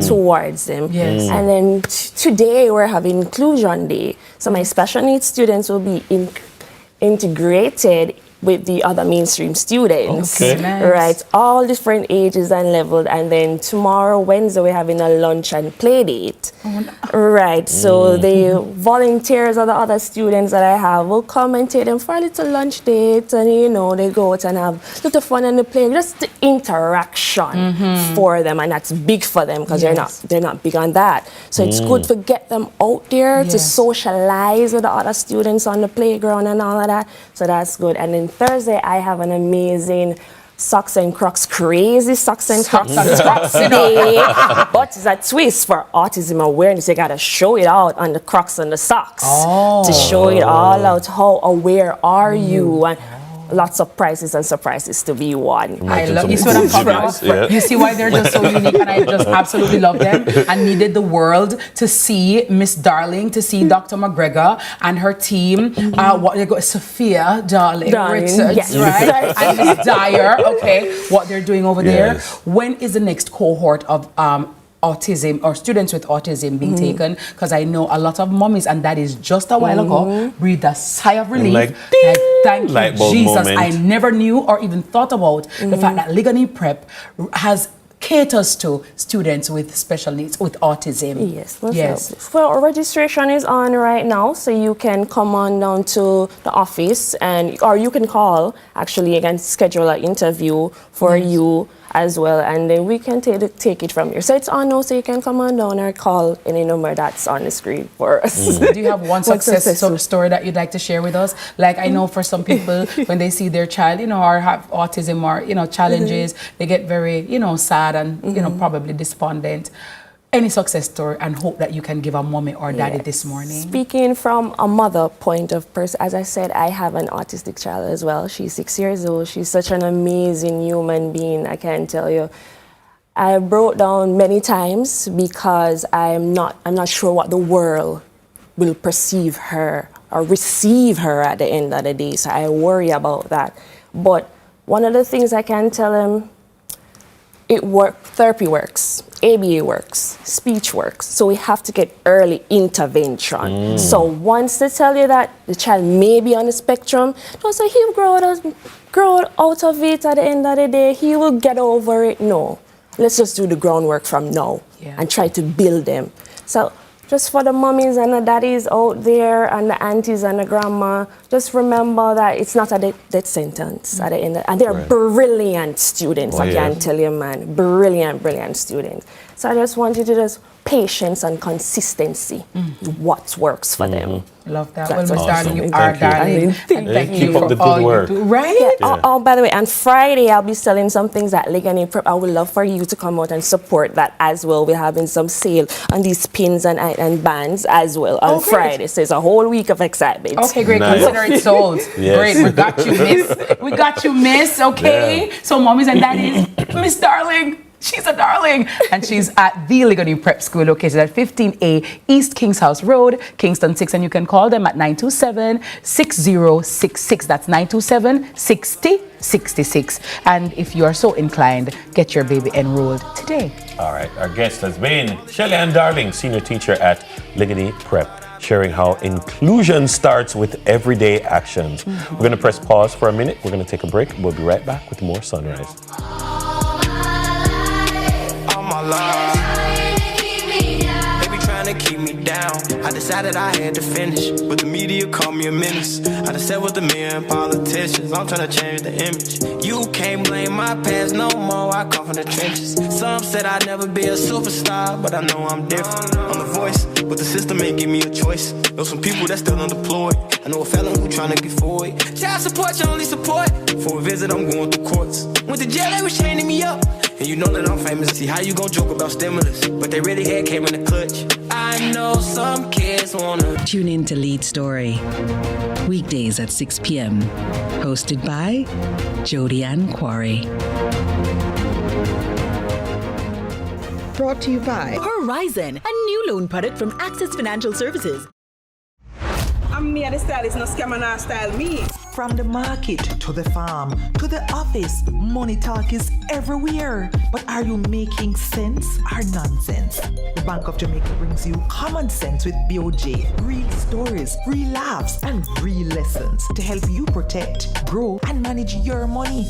towards them. And then today we're having Inclusion Day. So my special needs students will be integrated with the other mainstream students. Right, all different ages and levels. And then tomorrow, Wednesday, we're having a lunch and play date. Right, so the volunteers or the other students that I have will come and take them for a little lunch date, and they go out and have a little fun and the play, just the interaction for them, and that's big for them because they're not big on that. So it's good to get them out there to socialize with the other students on the playground and all of that. So that's good. And then Thursday, I have an amazing Socks and Crocs, crazy Socks and Crocs day. But it's a twist for Autism Awareness. You got to show it out on the Crocs and the socks to show it all out. How aware are you? And lots of prizes and surprises to be won. I love you. See what I'm talking about? Yeah. You see why they're just so unique, and I just absolutely love them. I needed the world to see Miss Darling, to see Dr. McGregor and her team. What they got, Sophia Darling Richards, yes. right? And Miss Dyer. Okay, what they're doing over there. When is the next cohort of autism or students with autism being taken? Because I know a lot of mommies and daddies just a while ago breathed a sigh of relief. Like thank you, Jesus. I never knew or even thought about the fact that Ligonier Prep caters to students with special needs, with autism. Yes. Well, registration is on right now, so you can come on down to the office or you can call, actually, and schedule an interview for you as well, and then we can take it from here. So it's on now, so you can come on down or call any number that's on the screen for us. Do you have one success story that you'd like to share with us? Like, I know for some people, when they see their child, or have autism or, challenges, they get very, sad and, probably despondent. Any success story and hope that you can give a mommy or daddy this morning? Speaking from a mother point of person, as I said, I have an autistic child as well. She's 6 years old. She's such an amazing human being, I can't tell you. I broke down many times because I'm not sure what the world will perceive her or receive her at the end of the day. So I worry about that. But one of the things I can tell him, therapy works, ABA works, speech works. So we have to get early intervention. So once they tell you that the child may be on the spectrum, don't say he'll grow out of it at the end of the day, he will get over it. No, let's just do the groundwork from now and try to build them. So just for the mummies and the daddies out there and the aunties and the grandma, just remember that it's not a death sentence at the end. And they're brilliant students, I can tell you, man. Brilliant students. So I just want you to just patience and consistency, what works for them. Love that. That's Well, Miss Darling, you awesome. are darling. Thank you keep up the for all good work. you do. Right? Yeah. Oh, by the way, on Friday, I'll be selling some things at Ligonier Prep. I would love for you to come out and support that as well. We're having some sale on these pins and bands as well on Friday. So it's a whole week of excitement. Okay, great. Nice. Consider it sold. Great. We got you, miss. We got you, miss. Okay. So, mommies and daddies, Miss Darling. She's a darling. And she's at the Ligonier Prep School, located at 15A East Kings House Road, Kingston 6. And you can call them at 927-6066. That's 927-6066. And if you are so inclined, get your baby enrolled today. All right, our guest has been Shelly Ann Darling, senior teacher at Ligonier Prep, sharing how inclusion starts with everyday actions. We're going to press pause for a minute. We're going to take a break. We'll be right back with more Sunrise. They be trying to keep me down. I decided I had to finish, but the media called me a menace. I just said with the men politicians, I'm trying to change the image. You can't blame my past no more, I come from the trenches. Some said I'd never be a superstar, but I know I'm different. I'm the voice, but the system ain't give me a choice. Know some people that still undeployed. I know a felon who trying to get forward. Child support, your only support. For a visit, I'm going through courts. Went to jail, they was chaining me up. And you know that I'm famous. See how you gon' joke about stimulus, but they really had came in the clutch. I know some kids wanna tune in to Lead Story weekdays at 6 p.m. hosted by Jody Ann Quarry. Brought to you by Horizon, a new loan product from Access Financial Services. I'm me and the stylist, no scam and style me. From the market to the farm to the office, money talk is everywhere. But are you making sense or nonsense? The Bank of Jamaica brings you common sense with BOJ. Real stories, real laughs, and real lessons to help you protect, grow, and manage your money.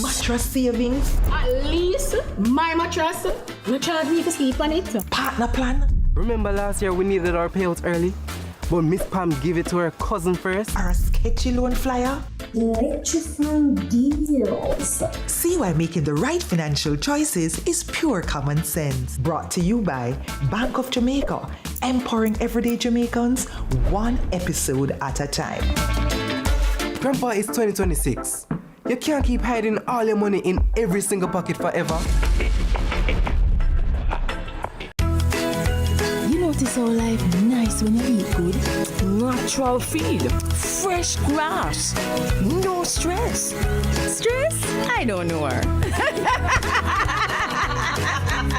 Mattress savings. At least my mattress. You charge me to sleep on it. Partner plan. Remember last year we needed our payouts early? But Miss Pam gave it to her cousin first. Or a sketchy loan flyer. Electrifying deals. See why making the right financial choices is pure common sense. Brought to you by Bank of Jamaica, empowering everyday Jamaicans one episode at a time. Grandpa, it's 2026. You can't keep hiding all your money in every single pocket forever. Notice how life nice when you eat good. Natural feed, fresh grass, no stress. Stress? I don't know her.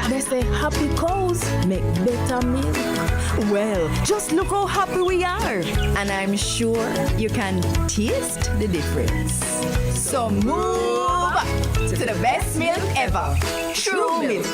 They say happy cows make better milk. Well, just look how happy we are. And I'm sure you can taste the difference. So move to the best milk ever. True milk.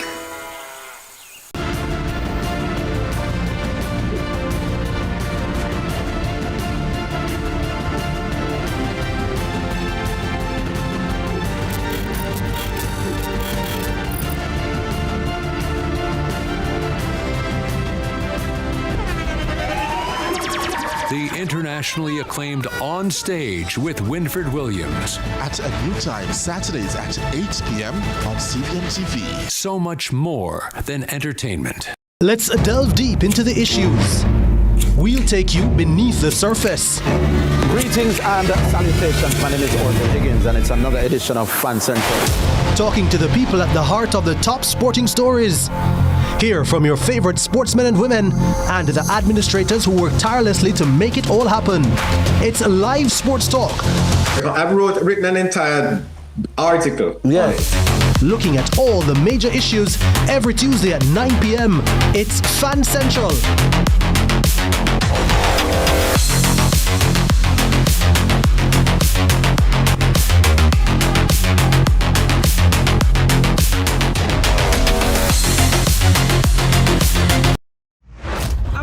The internationally acclaimed On Stage with Winfred Williams. At a new time, Saturdays at 8 p.m. on CVM TV. So much more than entertainment. Let's delve deep into the issues. We'll take you beneath the surface. Greetings and salutations. My name is Orville Higgins, and it's another edition of Fan Central. Talking to the people at the heart of the top sporting stories. Hear from your favorite sportsmen and women and the administrators who work tirelessly to make it all happen. It's live sports talk. I've written an entire article. Yeah. Looking at all the major issues every Tuesday at 9 p.m. It's Fan Central.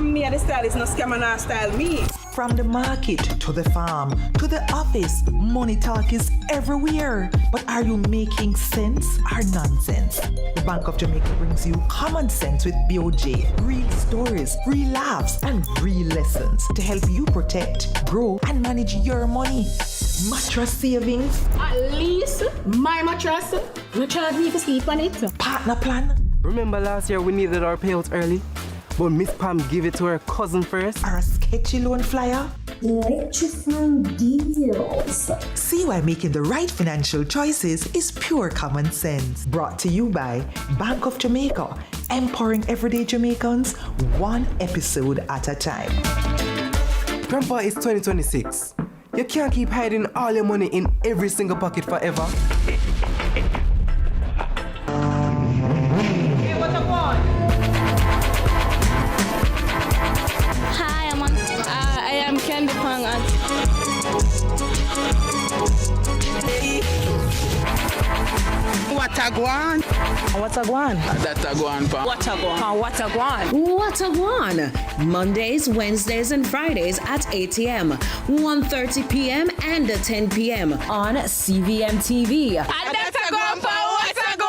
Me and the stylist no scam and style me. From the market to the farm to the office, money talk is everywhere. But are you making sense or nonsense? The Bank of Jamaica brings you common sense with BOJ. Real stories, real laughs, and real lessons to help you protect, grow, and manage your money. Mattress savings. At least my mattress. No charge me to sleep on it. Partner plan. Remember last year we needed our payouts early? But Miss Pam gave it to her cousin first. Or a sketchy loan flyer. Electrifying details. See why making the right financial choices is pure common sense. Brought to you by Bank of Jamaica, empowering everyday Jamaicans one episode at a time. Grandpa, it's 2026. You can't keep hiding all your money in every single pocket forever. Hey, what I want? I am Candy Pang at What a guan? What a guan? That a guan pa. What a guan? What a guan? What a guan? Mondays, Wednesdays, and Fridays at 8 a.m., 1:30 p.m., and 10 p.m. on CVM TV. And that's a guan pa. What a guan?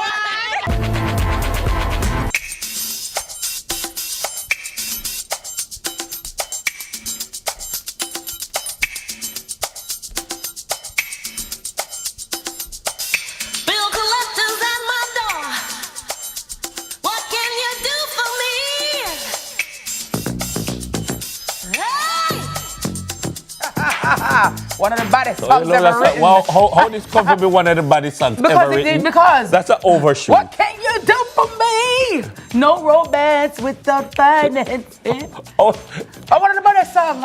One of the baddest songs ever written. Well, how this come to be one of the baddest songs ever written? Because that's an overshoot. What can you do for me? No romance without financing. Oh, one of the baddest songs.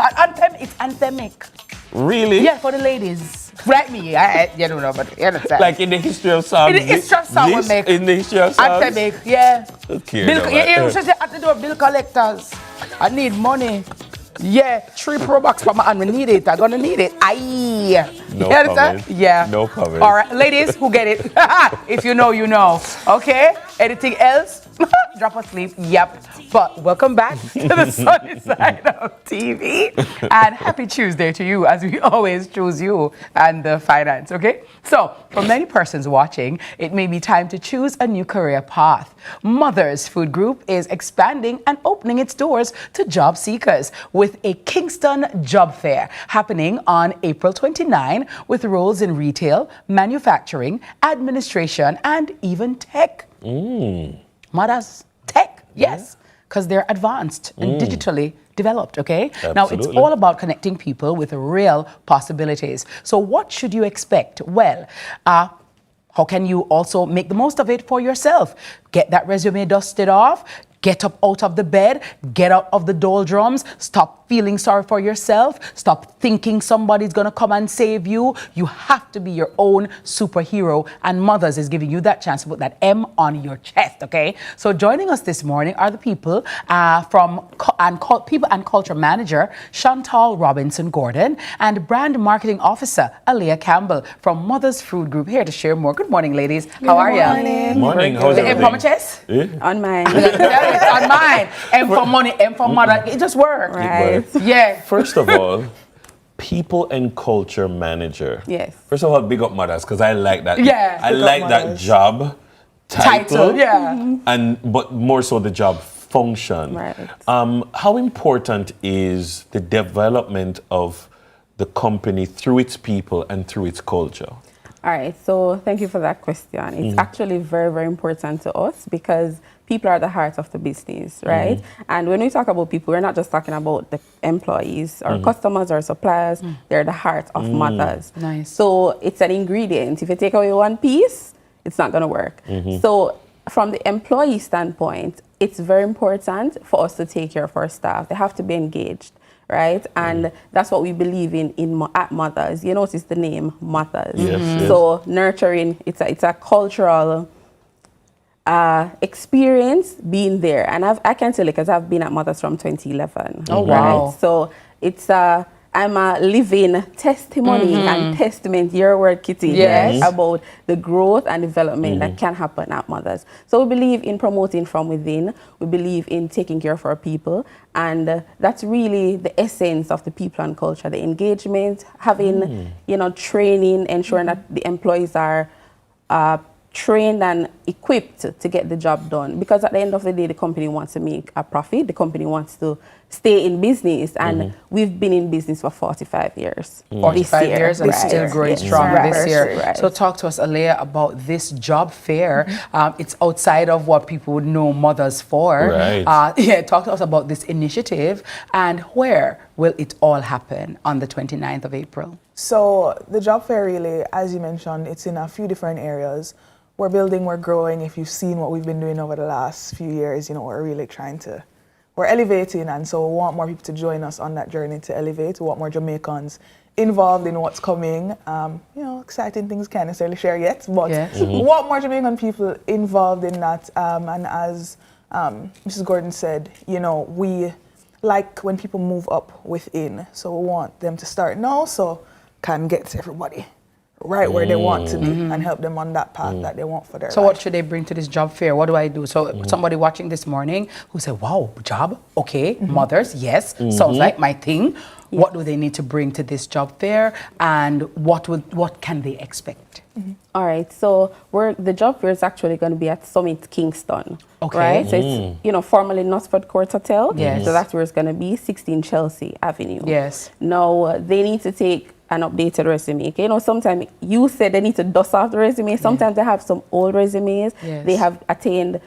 It's anthemic. Really? Yeah, for the ladies. Like me, you don't know, but you understand. Like in the history of songs. In the history of songs we make. In the history of songs. Anthemic, yeah. Okay. You should say at the door, bill collectors. I need money. Yeah, 3 Pro Box for my hand. We need it. I'm gonna need it. Aye. No you understand? comment. Yeah. No comment. All right, ladies, who get it? If you know, you know. Okay. Anything else? Drop asleep. Yep. But welcome back to the sunny side of TV. And happy Tuesday to you, as we always choose you and the finance. Okay. So for many persons watching, it may be time to choose a new career path. Mother's Food Group is expanding and opening its doors to job seekers with a Kingston job fair happening on April 29 with roles in retail, manufacturing, administration, and even tech. Mothers, tech, yes, because they're advanced and digitally developed, okay? Absolutely. Now, it's all about connecting people with real possibilities. So what should you expect? Well, how can you also make the most of it for yourself? Get that resume dusted off. Get up out of the bed, get out of the doldrums, stop feeling sorry for yourself, stop thinking somebody's gonna come and save you. You have to be your own superhero, and Mothers is giving you that chance to put that M on your chest, okay? So joining us this morning are the people People and Culture Manager Chantal Robinson-Gordon and Brand Marketing Officer Alea Campbell from Mothers Food Group, here to share more. Good morning, ladies. How are you? Good morning. How's The M everything? for my chest? On mine. On mine. M for money, M for mother. It just works. Right. Yeah. First of all, People and Culture Manager. Yes. First of all, big up mothers, because I like that. Yeah. I like that job title. Yeah. But more so the job function. Right. How important is the development of the company through its people and through its culture? All right, so thank you for that question. It's actually very, very important to us because people are the heart of the business, right? And when we talk about people, we're not just talking about the employees or customers or suppliers. They're the heart of Mothers. Nice. So it's an ingredient. If you take away one piece, it's not going to work. So from the employee standpoint, it's very important for us to take care of our staff. They have to be engaged. Right, and that's what we believe in at Mothers. You notice the name Mothers. Yes, so nurturing, it's a cultural experience being there, and I can tell you because I've been at Mothers from 2011. Oh wow! Right? So it's I'm a living testimony and testament, your word, Kitty, Yes. right, about the growth and development that can happen at Mothers. So we believe in promoting from within. We believe in taking care of our people. And that's really the essence of the people and culture, the engagement, having, training, ensuring that the employees are trained and equipped to get the job done. Because at the end of the day, the company wants to make a profit. The company wants to stay in business. And we've been in business for 45 years. 45 years and still growing strong this year. Right. So talk to us, Alea, about this job fair. It's outside of what people would know Mothers for. Right. Talk to us about this initiative and where will it all happen on the 29th of April? So the job fair really, as you mentioned, it's in a few different areas. We're building, we're growing. If you've seen what we've been doing over the last few years, we're really we're elevating, and so we want more people to join us on that journey to elevate. We want more Jamaicans involved in what's coming. Exciting things can't necessarily share yet, but we want more Jamaican people involved in that. And as Mrs. Gordon said, we like when people move up within, so we want them to start now so can get everybody right where they want to be and help them on that path that they want for their So life. what should they bring to this job fair? What do I do? So somebody watching this morning who said, wow, job, okay, Mothers, yes, sounds like my thing. What do they need to bring to this job fair, and what can they expect? All right, so the job fair is actually going to be at Summit Kingston. Okay. Right, so it's formerly Knutsford Court Hotel. Yes. So that's where it's going to be, 16 Chelsea Avenue. Yes. Now they need to take an updated resume. Okay? Sometimes you said they need to dust off the resume. Sometimes they have some old resumes. Yes. They have attained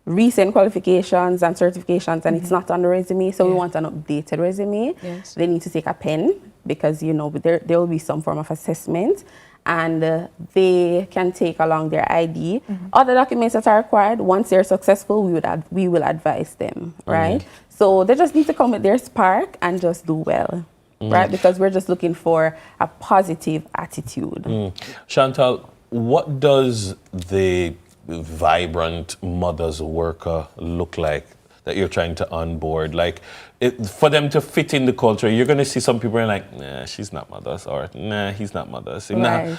recent qualifications and certifications, and it's not on the resume. So we want an updated resume. Yes. They need to take a pen because there will be some form of assessment, and they can take along their ID. Other documents that are required. Once they're successful, we will advise them. Right. So they just need to come with their spark and just do well. Right, because we're just looking for a positive attitude. Chantal, what does the vibrant Mothers worker look like that you're trying to onboard? Like, for them to fit in the culture, you're going to see some people are like, nah, she's not Mothers, or nah, he's not Mothers. Right.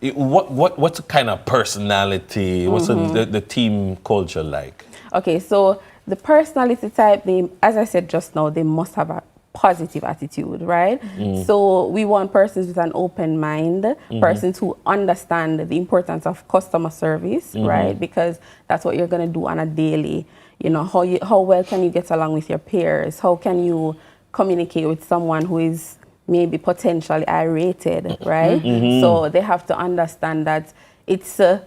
What's the kind of personality? What's the team culture like? Okay, so the personality type, as I said just now, they must have a positive attitude, right? So we want persons with an open mind, persons who understand the importance of customer service, right? Because that's what you're going to do on a daily. How well can you get along with your peers? How can you communicate with someone who is maybe potentially irritated, right? So they have to understand that it's a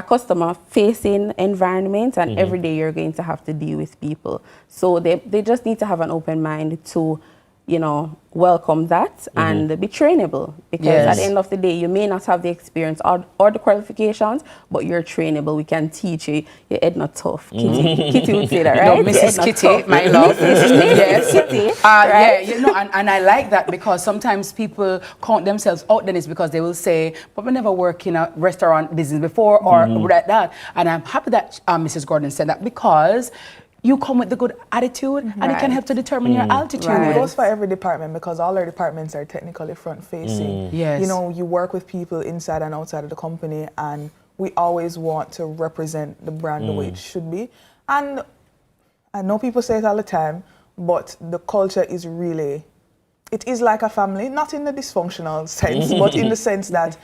customer-facing environment, and every day you're going to have to deal with people. So they just need to have an open mind to welcome that and be trainable, because at the end of the day, you may not have the experience or the qualifications, but you're trainable. We can teach you. Your head not tough. Kitty would say that, right? No, Mrs. Kitty, my love. Yes, Kitty. Right? Yeah, and I like that, because sometimes people count themselves out, then it's because they will say, but we never worked in a restaurant business before or like that. And I'm happy that Mrs. Gordon said that, because you come with the good attitude, and it can help to determine your altitude. It goes for every department, because all our departments are technically front-facing. Yes. You work with people inside and outside of the company, and we always want to represent the brand the way it should be. And I know people say it all the time, but the culture is really, it is like a family, not in the dysfunctional sense, but in the sense that,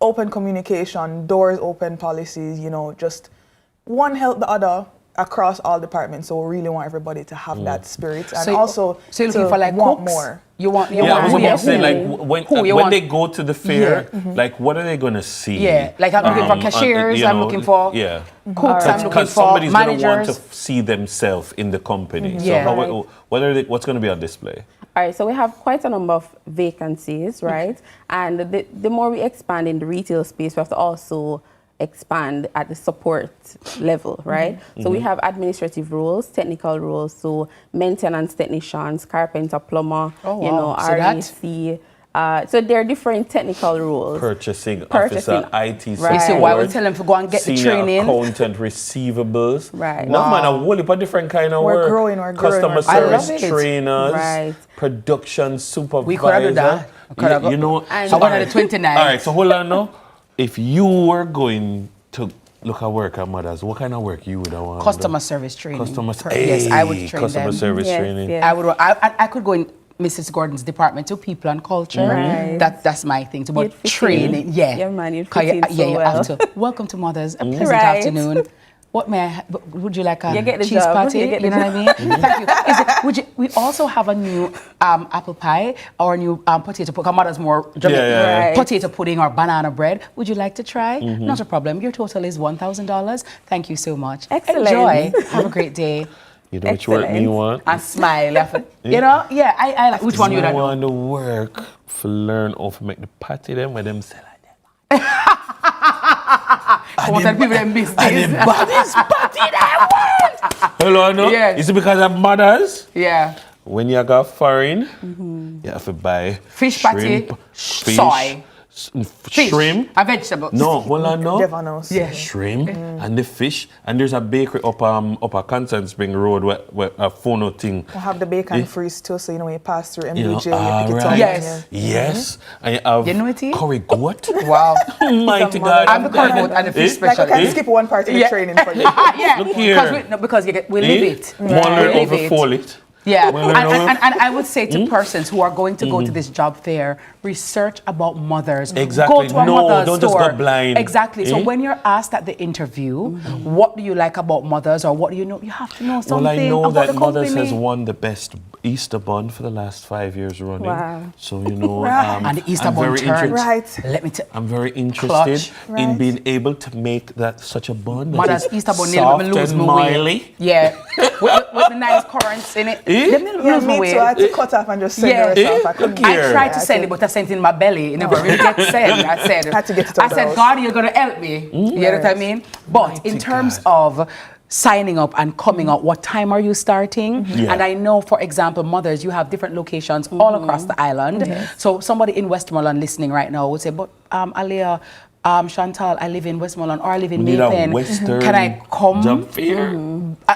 open communication, doors open policies, just one help the other across all departments. So we really want everybody to have that spirit, and also so you're looking for like want cooks? more. You want I was about to say, like when they go to the fair, like what are they gonna see? Yeah, like I'm looking for cashiers, I'm looking for cooks, I'm looking for somebody's managers. gonna want to see themselves in the company. So what's gonna be on display? All right, so we have quite a number of vacancies, right? And the more we expand in the retail space, we have to also expand at the support level, right? So we have administrative roles, technical roles, so maintenance technicians, carpenter, plumber, REC. So there are different technical roles. Purchasing officer, IT support. You see why we tell them to go and get the training. Accountant, receivables. Right. No, man, a whole heap of different kind of work. We're growing. Customer service trainers, production supervisors. We could have done that. So one of the 29. All right, so hold on now. If you were going to look at work at mothers, what kind of work you would want? Customer service training. Yes, I would train customer them. service training. Yes. I could go in Mrs. Gordon's department to people and culture. That's my thing. To about training. Yeah, man, you'd fit in so well. Have to. Welcome to Mothers. A pleasant afternoon. What would you like a cheese patty? You know what I mean? Thank you. We also have a new apple pie or a new potato pudding. Mother's more potato pudding or banana bread. Would you like to try? Not a problem. Your total is $1,000. Thank you so much. Excellent. Enjoy. Have a great day. You know which work you want? And smile. I like which one you want. I want to work for learn how to make the patty them where them sell it. I want to tell people them business. And the baddest patty that world. Hello, no? Yes. Is it because of mothers? Yeah. When you go foreign, you have to buy fish shrimp, patty, soy, fish, shrimp, and vegetables. No, hold on, no. Yeah. Shrimp and the fish, and there's a bakery up a Constant Spring Road where a phono thing. We have the bacon freeze too, so when you pass through MBJ, you pick it up. Yes. And you have curry goat. Wow. Mighty God. I'm the curry goat and the fish special. Like I can skip one part of the training for you. Look here. Because we live it. More overfall it. Yeah, and I would say to persons who are going to go to this job fair, research about mothers. Exactly. Go to a mother's don't store. just go blind. Exactly. So when you're asked at the interview, what do you like about mothers or what do you know? You have to know something about the company. Well, I know that Mothers has won the best Easter bun for the last 5 years running. Wow. So, and the Easter bun turned. Let me tell I'm very interested in being able to make that such a bun. Mother's Easter bun, soft and miley. Yeah. with the nice currants in it. Me too. I had to cut off and just send it herself. I tried to send it, but I sent it in my belly. It never really gets sent. I said, God, you're going to help me. You know what I mean? But in terms of signing up and coming out, what time are you starting? And I know, for example, Mothers, you have different locations all across the island. So somebody in Westmoreland listening right now would say, but Aliyah, Chantal, I live in Westmoreland or I live in Maypen. Can I come? Job fair.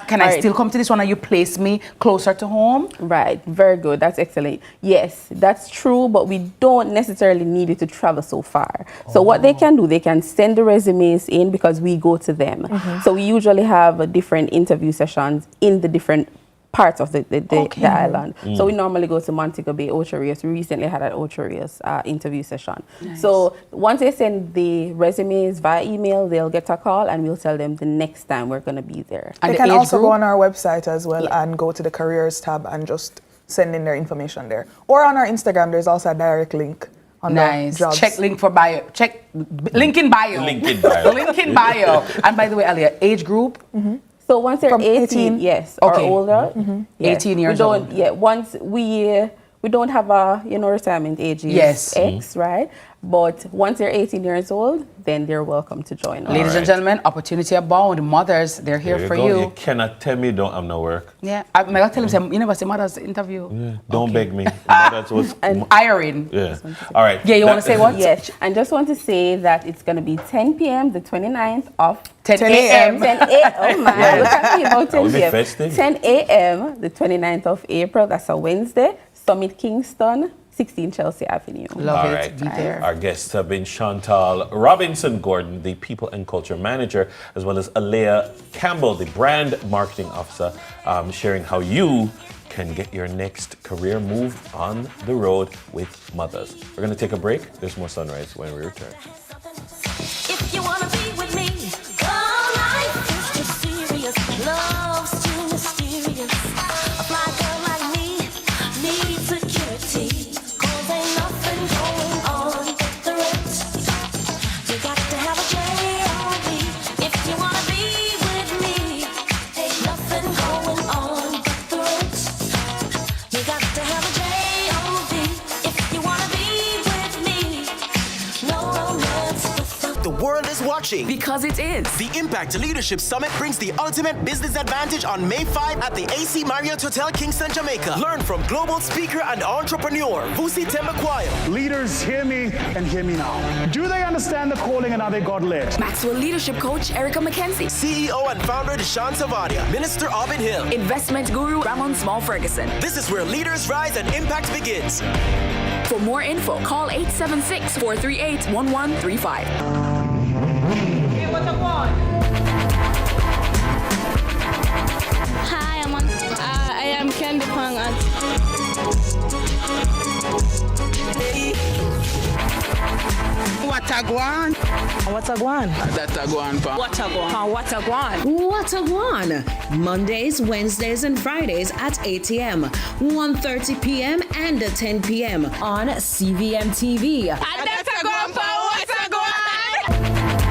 Can I still come to this one or you place me closer to home? Right, very good. That's excellent. Yes, that's true, but we don't necessarily need you to travel so far. So what they can do, they can send the resumes in because we go to them. So we usually have different interview sessions in the different parts of the island. So we normally go to Montego Bay, Ocho Rios. We recently had an Ocho Rios interview session. Nice. So once they send the resumes via email, they'll get a call and we'll tell them the next time we're going to be there. And they can also go on our website as well and go to the careers tab and just send in their information there. Or on our Instagram, there's also a direct link. Nice. Check link for bio. Check link in bio. Link in bio. Link in bio. And by the way, Aliyah, age group? So once they're From 18, 18? yes, Okay. or older, yes. 18 years we don't, old. Yeah, once we don't have a retirement age is Yes. X, right? But once they're 18 years old, then they're welcome to join us. Ladies and gentlemen, opportunity abound. Mothers, they're here There for go. you. You cannot tell me you don't have no work. Yeah, I gotta tell him, say, you never see mother's interview. Yeah. Don't beg me. That was And Irene. yeah. All right. Yeah, you want to say what? Yes, and just want to say that it's going to be 10 p.m. the 29th of 10 a.m. 10 a.m. Oh my, we're talking about 10 That would be p.m. festive. 10 a.m. the 29th of April. That's a Wednesday. Summit Kingston, 16 Chelsea Avenue. Love All it. right. Be there. Our guests have been Chantal Robinson Gordon, the People and Culture Manager, as well as Alea Campbell, the Brand Marketing Officer, sharing how you can get your next career move on the road with mothers. We're going to take a break. There's more Sunrise when we return. If you wanna be with me, girl, life is too serious. Love's too mysterious. A fly girl like me needs security. 'Cause ain't nothing going on but the rent. You got to have a J.O.B. if you wanna be with me. Ain't nothing going on but the rent. You got to have a J.O.B. if you wanna be with me. No romance without The world is watching. Because it is. The Impact Leadership Summit brings the ultimate business advantage on May 5 at the AC Marriott Hotel, Kingston, Jamaica. Learn from global speaker and entrepreneur Vusi Tembakwayo. Leaders, hear me and hear me now. Do they understand the calling and are they God-led? Maxwell Leadership Coach Erica McKenzie. CEO and founder Deshaun Savadia. Minister Abin Hill. Investment Guru Ramon Small Ferguson. This is where leaders rise and impact begins. For more info, call 876-438-1135. Hi, I am Candy Pang at What a guan? What a guan? That a guan pa. What a Guan. What a Guan. What a Guan! Mondays, Wednesdays, and Fridays at 8 a.m., 1:30 p.m., and 10 p.m. on CVMTV. And that's a Guan pa. What a Guan.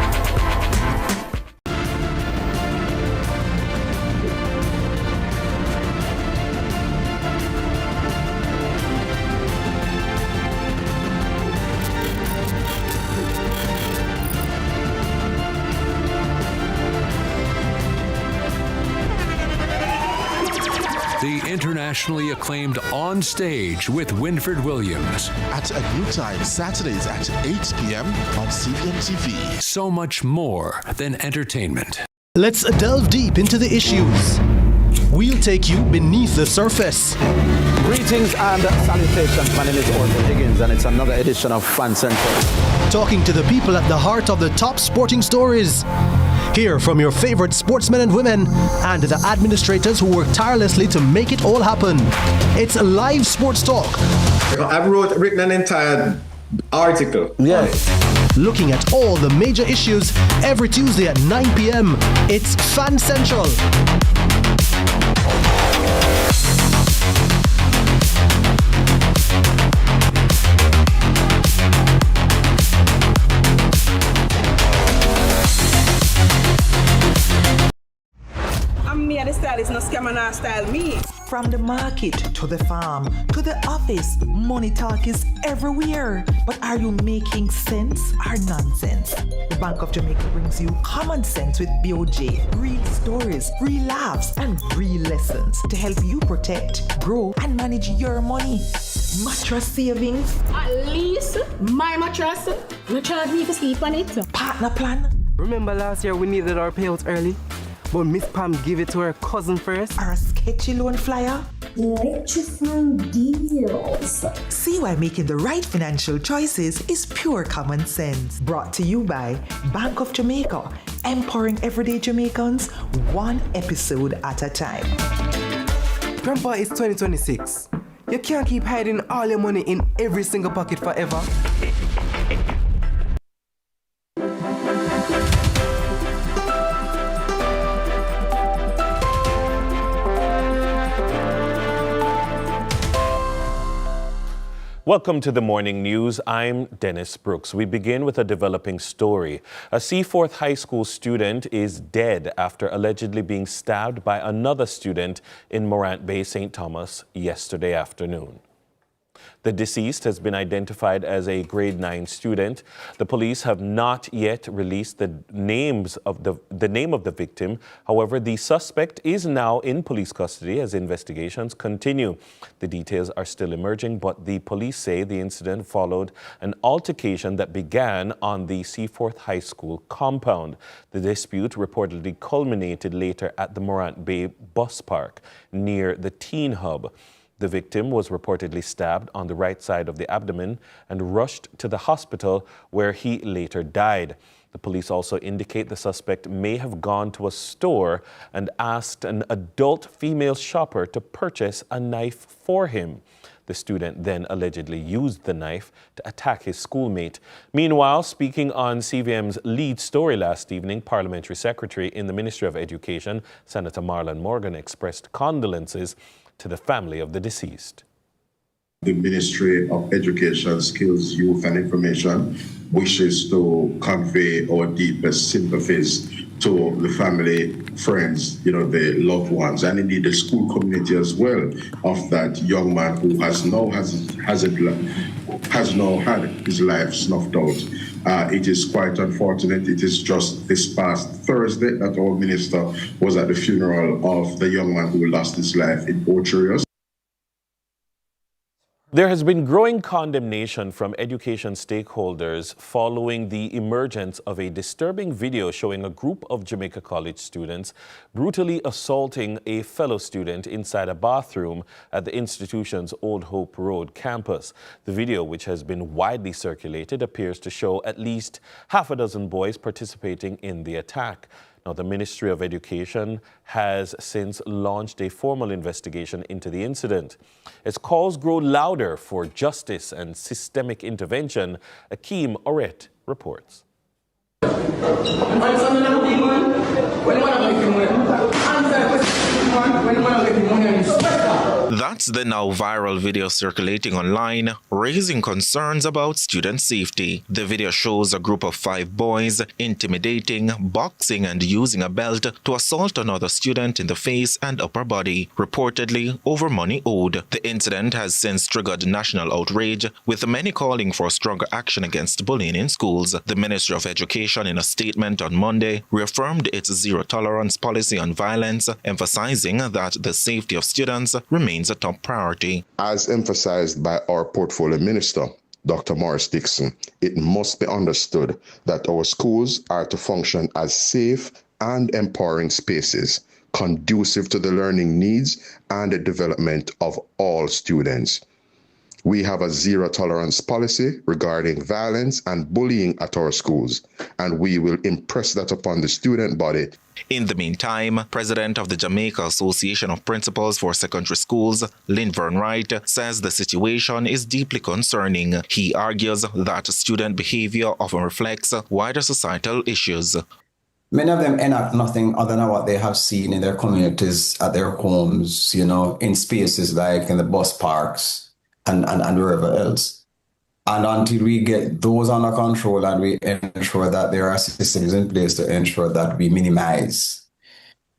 The internationally acclaimed On Stage with Winfred Williams. At a new time, Saturdays at 8 p.m. on CVMTV. So much more than entertainment. Let's delve deep into the issues. We'll take you beneath the surface. Greetings and salutations. My name is Orville Higgins, and it's another edition of Fan Central. Talking to the people at the heart of the top sporting stories. Hear from your favorite sportsmen and women and the administrators who work tirelessly to make it all happen. It's live sports talk. I've written an entire article. Yes. Looking at all the major issues every Tuesday at 9 p.m. It's Fan Central. I'm me the stylist, no scammer, no style me. From the market to the farm to the office, money talk is everywhere. But are you making sense or nonsense? The Bank of Jamaica brings you common sense with BOJ. Real stories, real laughs, and real lessons to help you protect, grow, and manage your money. Mattress savings. At least my mattress, no charge me to sleep on it. Partner plan. Remember last year we needed our payouts early? But Miss Pam gave it to her cousin first. Or a sketchy loan flyer. Electrifying deals. See why making the right financial choices is pure common sense. Brought to you by Bank of Jamaica, empowering everyday Jamaicans one episode at a time. Grandpa, it's 2026. You can't keep hiding all your money in every single pocket forever. Welcome to the morning news. I'm Dennis Brooks. We begin with a developing story. A Seaforth High School student is dead after allegedly being stabbed by another student in Morant Bay, St. Thomas yesterday afternoon. The deceased has been identified as a grade 9 student. The police have not yet released the name of the victim. However, the suspect is now in police custody as investigations continue. The details are still emerging, but the police say the incident followed an altercation that began on the Seaforth High School compound. The dispute reportedly culminated later at the Morant Bay bus park near the teen hub. The victim was reportedly stabbed on the right side of the abdomen and rushed to the hospital where he later died. The police also indicate the suspect may have gone to a store and asked an adult female shopper to purchase a knife for him. The student then allegedly used the knife to attack his schoolmate. Meanwhile, speaking on CVM's lead story last evening, Parliamentary Secretary in the Ministry of Education, Senator Marlon Morgan, expressed condolences to the family of the deceased. The Ministry of Education, Skills, Youth and Information wishes to convey our deepest sympathies to the family, friends, the loved ones, and indeed the school community as well of that young man who has now had his life snuffed out. It is quite unfortunate. It is just this past Thursday that our minister was at the funeral of the young man who lost his life in Orcharius. There has been growing condemnation from education stakeholders following the emergence of a disturbing video showing a group of Jamaica College students brutally assaulting a fellow student inside a bathroom at the institution's Old Hope Road campus. The video, which has been widely circulated, appears to show at least half a dozen boys participating in the attack. Now, the Ministry of Education has since launched a formal investigation into the incident. As calls grow louder for justice and systemic intervention, Akeem Oret reports. That's the now viral video circulating online, raising concerns about student safety. The video shows a group of 5 boys intimidating, boxing and using a belt to assault another student in the face and upper body, reportedly over money owed. The incident has since triggered national outrage, with many calling for stronger action against bullying in schools. The Ministry of Education, in a statement on Monday, reaffirmed its zero-tolerance policy on violence, emphasizing that the safety of students remains a top priority. As emphasized by our portfolio minister, Dr. Morris Dixon, it must be understood that our schools are to function as safe and empowering spaces, conducive to the learning needs and the development of all students. We have a zero-tolerance policy regarding violence and bullying at our schools, and we will impress that upon the student body. In the meantime, President of the Jamaica Association of Principals for Secondary Schools, Linvern Wright, says the situation is deeply concerning. He argues that student behavior often reflects wider societal issues. Many of them enact nothing other than what they have seen in their communities, at their homes, in spaces like in the bus parks and wherever else. And until we get those under control and we ensure that there are systems in place to ensure that we minimize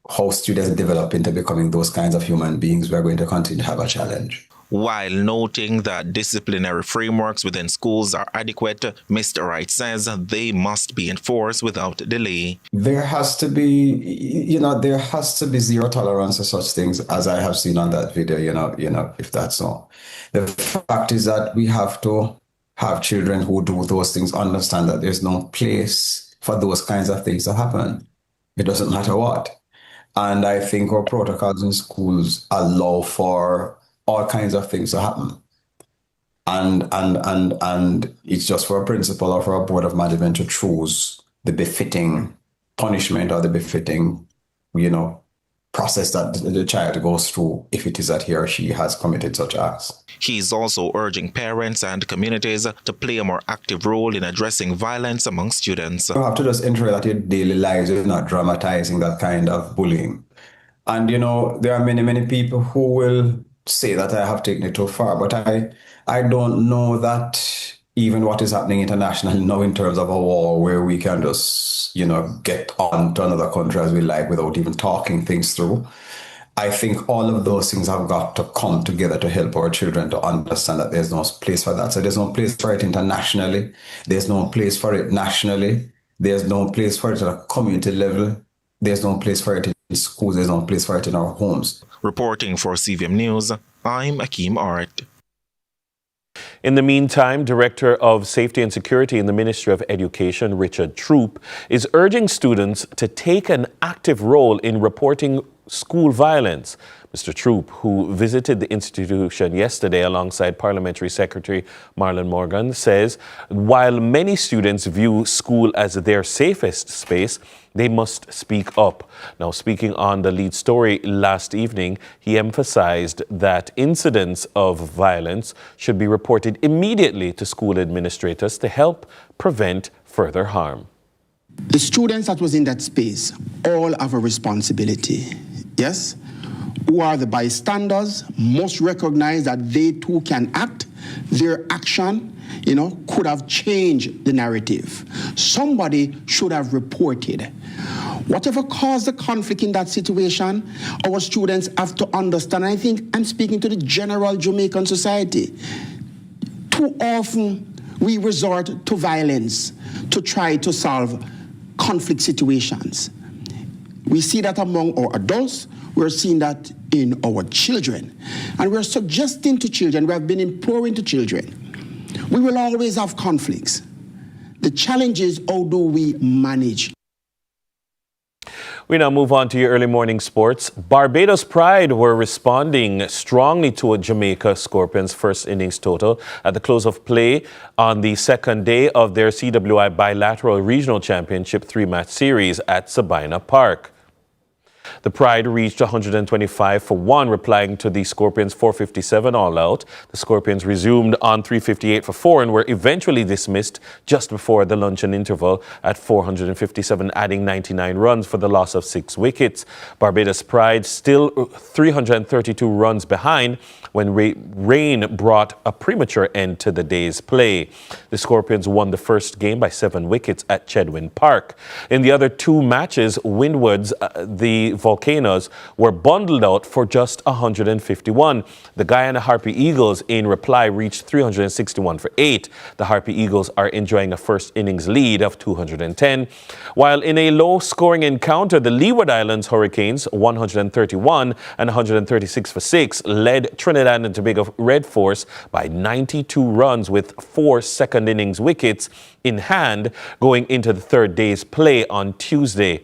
how students develop into becoming those kinds of human beings, we're going to continue to have a challenge. While noting that disciplinary frameworks within schools are adequate, Mr. Wright says they must be enforced without delay. There has to be, there has to be zero tolerance to such things, as I have seen on that video, if that's so. The fact is that we have to have children who do those things understand that there's no place for those kinds of things to happen. It doesn't matter what. And I think our protocols in schools allow for all kinds of things to happen. And it's just for a principal or for a board of management to choose the befitting punishment or the befitting, process that the child goes through if it is that he or she has committed such acts. He's also urging parents and communities to play a more active role in addressing violence among students. You have to just ensure that your daily lives is not dramatizing that kind of bullying. And, there are many, many people who will say that I have taken it too far, but I don't know that even what is happening internationally now in terms of a war where we can just, get on to another country as we like without even talking things through. I think all of those things have got to come together to help our children to understand that there's no place for that. So there's no place for it internationally. There's no place for it nationally. There's no place for it at a community level. There's no place for it in schools. There's no place for it in our homes. Reporting for CVM News, I'm Akeem Art. In the meantime, Director of Safety and Security in the Ministry of Education, Richard Troop, is urging students to take an active role in reporting school violence. Mr. Troop, who visited the institution yesterday alongside Parliamentary Secretary Marlon Morgan, says while many students view school as their safest space, they must speak up. Now, speaking on the lead story last evening, he emphasized that incidents of violence should be reported immediately to school administrators to help prevent further harm. The students that was in that space all have a responsibility, yes? Who are the bystanders must recognize that they too can act. Their action, could have changed the narrative. Somebody should have reported. Whatever caused the conflict in that situation, our students have to understand. I think I'm speaking to the general Jamaican society. Too often we resort to violence to try to solve conflict situations. We see that among our adults. We're seeing that in our children. And we're suggesting to children, we have been imploring to children, we will always have conflicts. The challenge is, how do we manage? We now move on to your early morning sports. Barbados Pride were responding strongly to a Jamaica Scorpions first innings total at the close of play on the second day of their CWI Bilateral Regional Championship 3-match series at Sabina Park. The Pride reached 125 for 1, replying to the Scorpions' 457 all-out. The Scorpions resumed on 358 for 4 and were eventually dismissed just before the luncheon interval at 457, adding 99 runs for the loss of 6 wickets. Barbados Pride still 332 runs behind when rain brought a premature end to the day's play. The Scorpions won the first game by 7 wickets at Chedwin Park. In the other 2 matches, Windward's the Volcanoes were bundled out for just 151. The Guyana Harpy Eagles, in reply, reached 361 for 8. The Harpy Eagles are enjoying a first innings lead of 210. While in a low-scoring encounter, the Leeward Islands Hurricanes, 131 and 136 for 6, led Trinidad and Tobago Red Force by 92 runs with 4 second innings wickets in hand going into the third day's play on Tuesday.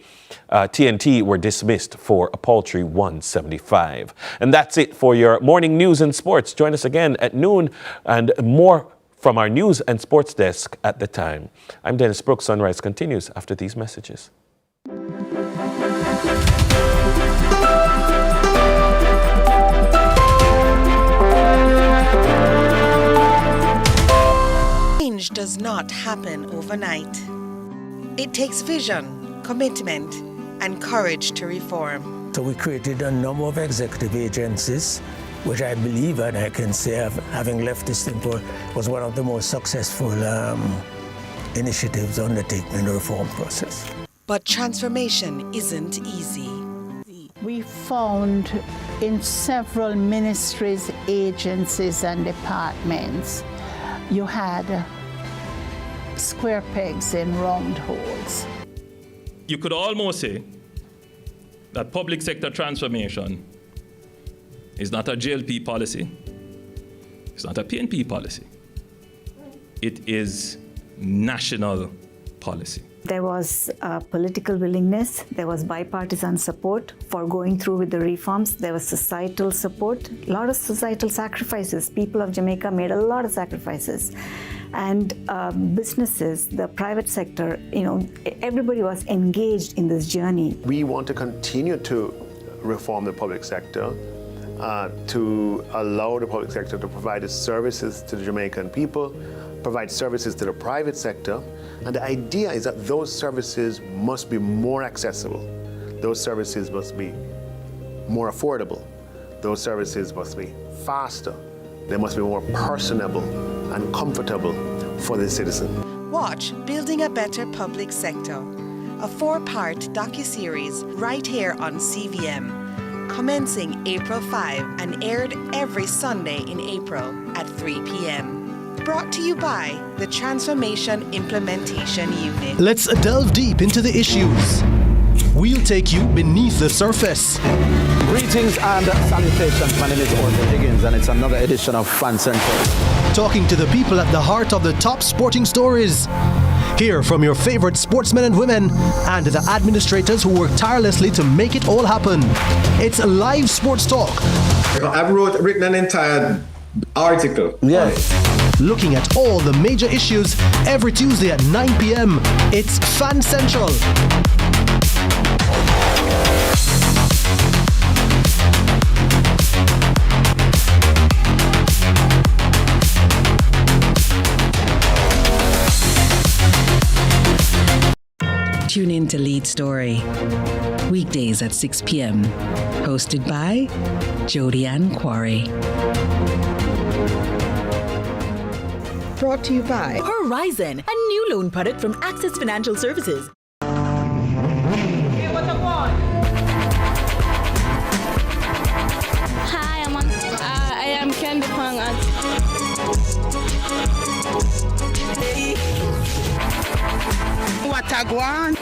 TNT were dismissed for a paltry 175. And that's it for your morning news and sports. Join us again at noon and more from our news and sports desk at the time. I'm Dennis Brooks. Sunrise continues after these messages. Change does not happen overnight. It takes vision, commitment, and courage to reform. So we created a number of executive agencies, which I believe, and I can say, having left this thing for, was one of the most successful initiatives undertaken in the reform process. But transformation isn't easy. We found in several ministries, agencies, and departments, you had square pegs in round holes. You could almost say that public sector transformation is not a JLP policy. It's not a PNP policy. It is national policy. There was political willingness, there was bipartisan support for going through with the reforms, there was societal support, a lot of societal sacrifices. People of Jamaica made a lot of sacrifices. And businesses, the private sector, everybody was engaged in this journey. We want to continue to reform the public sector, to allow the public sector to provide its services to the Jamaican people, provide services to the private sector. And the idea is that those services must be more accessible. Those services must be more affordable. Those services must be faster. They must be more personable and comfortable for the citizen. Watch Building a Better Public Sector, a 4-part docuseries right here on CVM, commencing April 5 and aired every Sunday in April at 3 p.m. Brought to you by the Transformation Implementation Unit. Let's delve deep into the issues. We'll take you beneath the surface. Greetings and salutations. My name is Autism Higgins, and it's another edition of Fan Central. Talking to the people at the heart of the top sporting stories. Hear from your favorite sportsmen and women and the administrators who work tirelessly to make it all happen. It's live sports talk. I've written an entire article. Yes. Looking at all the major issues every Tuesday at 9 p.m. It's Fan Central. Tune in to Lead Story, weekdays at 6 p.m. Hosted by Jodianne Quarry. Brought to you by Horizon, a new loan product from Access Financial Services. Hi, I am Kendi Pang. Watagwan.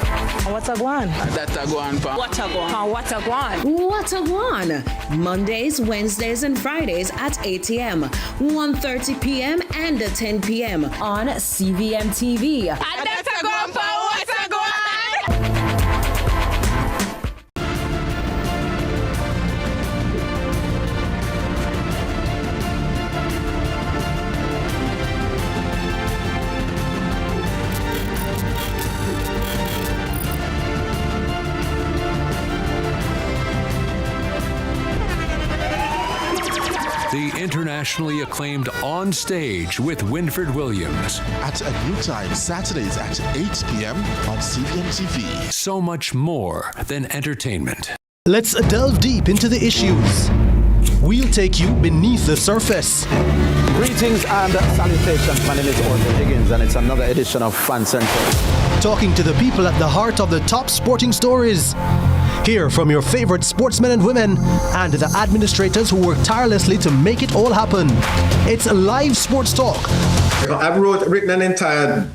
Watagwan. Datagwan. Watagwan. Watagwan. Watagwan. Mondays, Wednesdays, and Fridays at 8 a.m., 1:30 p.m., and 10 p.m. on CVM TV. Datagwan pa Watagwan. The internationally acclaimed On Stage with Winfred Williams. At a new time, Saturdays at 8 p.m. on CVM TV. So much more than entertainment. Let's delve deep into the issues. We'll take you beneath the surface. Greetings and salutations. My name is Autism Higgins, and it's another edition of Fan Central. Talking to the people at the heart of the top sporting stories. Hear from your favorite sportsmen and women and the administrators who work tirelessly to make it all happen. It's live sports talk. I've written an entire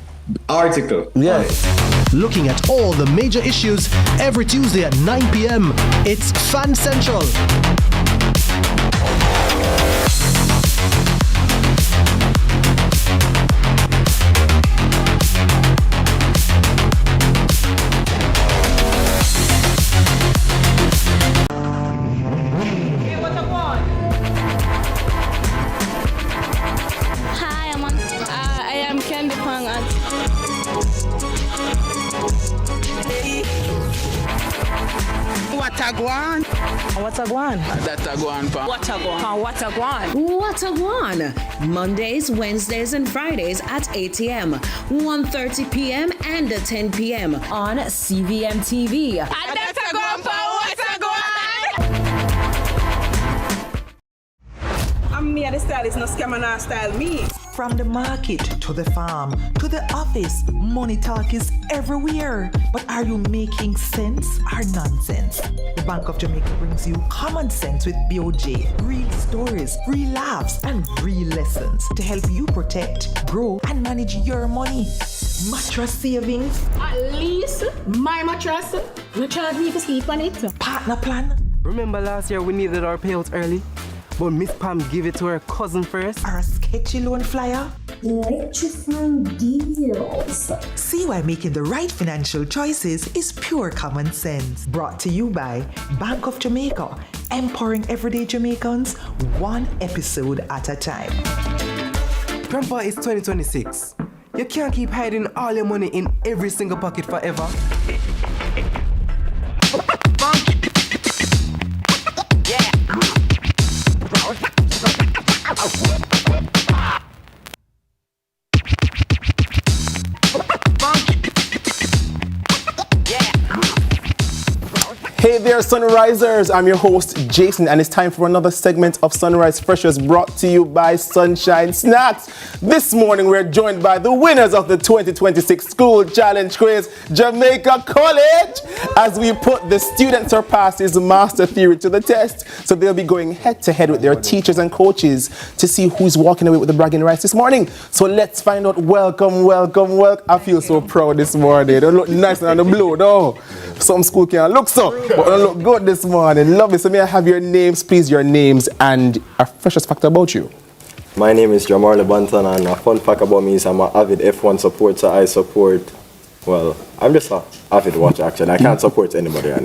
article. Yes. Looking at all the major issues every Tuesday at 9 p.m. It's Fan Central. Watagwan. Watagwan. Datagwan pa Watagwan. Watagwan. Mondays, Wednesdays, and Fridays at 8 a.m., 1:30 p.m., and 10 p.m. on CVM TV. Datagwan pa Watagwan. I'm me, the stylist, no scam and style me. From the market to the farm to the office, money talk is everywhere. But are you making sense or nonsense? The Bank of Jamaica brings you common sense with BOJ. Real stories, real laughs, and real lessons to help you protect, grow, and manage your money. Mattress savings. At least my mattress, you charge me to sleep on it. Partner plan. Remember last year we needed our payouts early? But Miss Pam gave it to her cousin first. Or a sketchy loan flyer. Electrifying deals. See why making the right financial choices is pure common sense. Brought to you by Bank of Jamaica, empowering everyday Jamaicans one episode at a time. Grandpa, it's 2026. You can't keep hiding all your money in every single pocket forever. Hey there, Sunrisers. I'm your host, Jason, and it's time for another segment of Sunrise Freshers brought to you by Sunshine Snacks. This morning, we're joined by the winners of the 2026 School Challenge Quiz, Jamaica College, as we put the Student Surpasses Master Theory to the test. So they'll be going head-to-head with their teachers and coaches to see who's walking away with the bragging rights this morning. So let's find out. Welcome. I feel so proud this morning. They look nice on the blue, though. Some school can't look so, but they look good this morning. Love it. So may I have your names, please, your names, and a freshest fact about you. My name is Jamarle Banton, and a fun fact about me is I'm an avid F1 supporter. I support, well, I'm just an avid watcher, actually. I can't support anybody right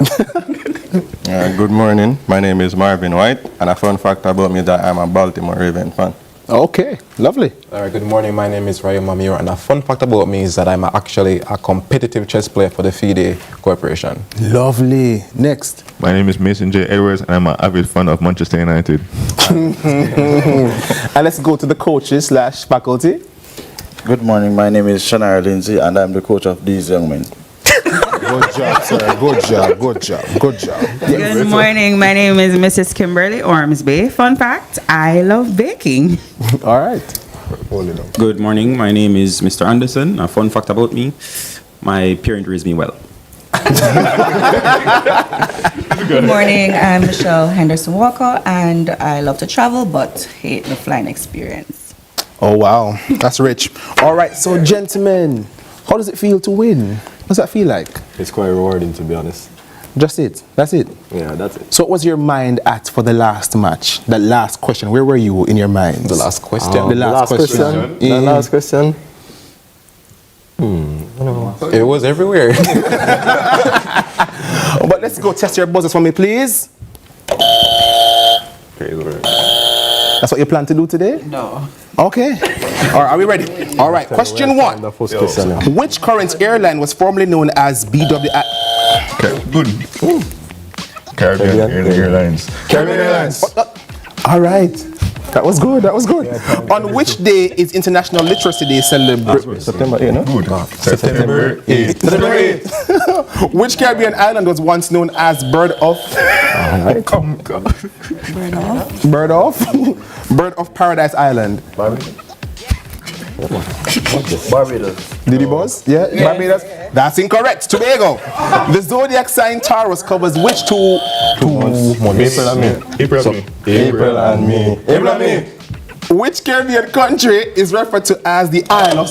now. Good morning. My name is Marvin White, and a fun fact about me is that I'm a Baltimore Ravens fan. Okay, lovely. All right, good morning. My name is Ryan Mamiro, and a fun fact about me is that I'm actually a competitive chess player for the FIDE Corporation. Lovely. Next. My name is Mason J. Edwards, and I'm an avid fan of Manchester United. And let's go to the coaches / faculty. Good morning. My name is Shania Lindsay, and I'm the coach of these young men. Good job, sir. Good job. Good morning. My name is Mrs. Kimberly Ormsby. Fun fact, I love baking. All right. Good morning. My name is Mr. Anderson. A fun fact about me, my parents raised me well. Good morning. I'm Michelle Henderson Walker, and I love to travel but hate the flying experience. Oh, wow. That's rich. All right. So, gentlemen, how does it feel to win? What does that feel like? It's quite rewarding, to be honest. Just it? That's it? Yeah, that's it. So what was your mind at for the last match? The last question. Where were you in your mind? The last question? The last question. The last question? It was everywhere. But let's go test your buzzers for me, please. That's what you plan to do today? No. Okay. All right, are we ready? All right, question 1. Which current airline was formerly known as BWI? Good. Caribbean Airlines. Caribbean Airlines. All right. That was good. On which day is International Literacy Day celebrated? September 8, no? Good. September 8. Which Caribbean island was once known as Bird of... Bird of Paradise Island. Barbados. Did you buzz? Yeah, Barbados. That's incorrect. Tobago. The zodiac sign Taurus covers which two months? April and May. Which Caribbean country is referred to as the Isle of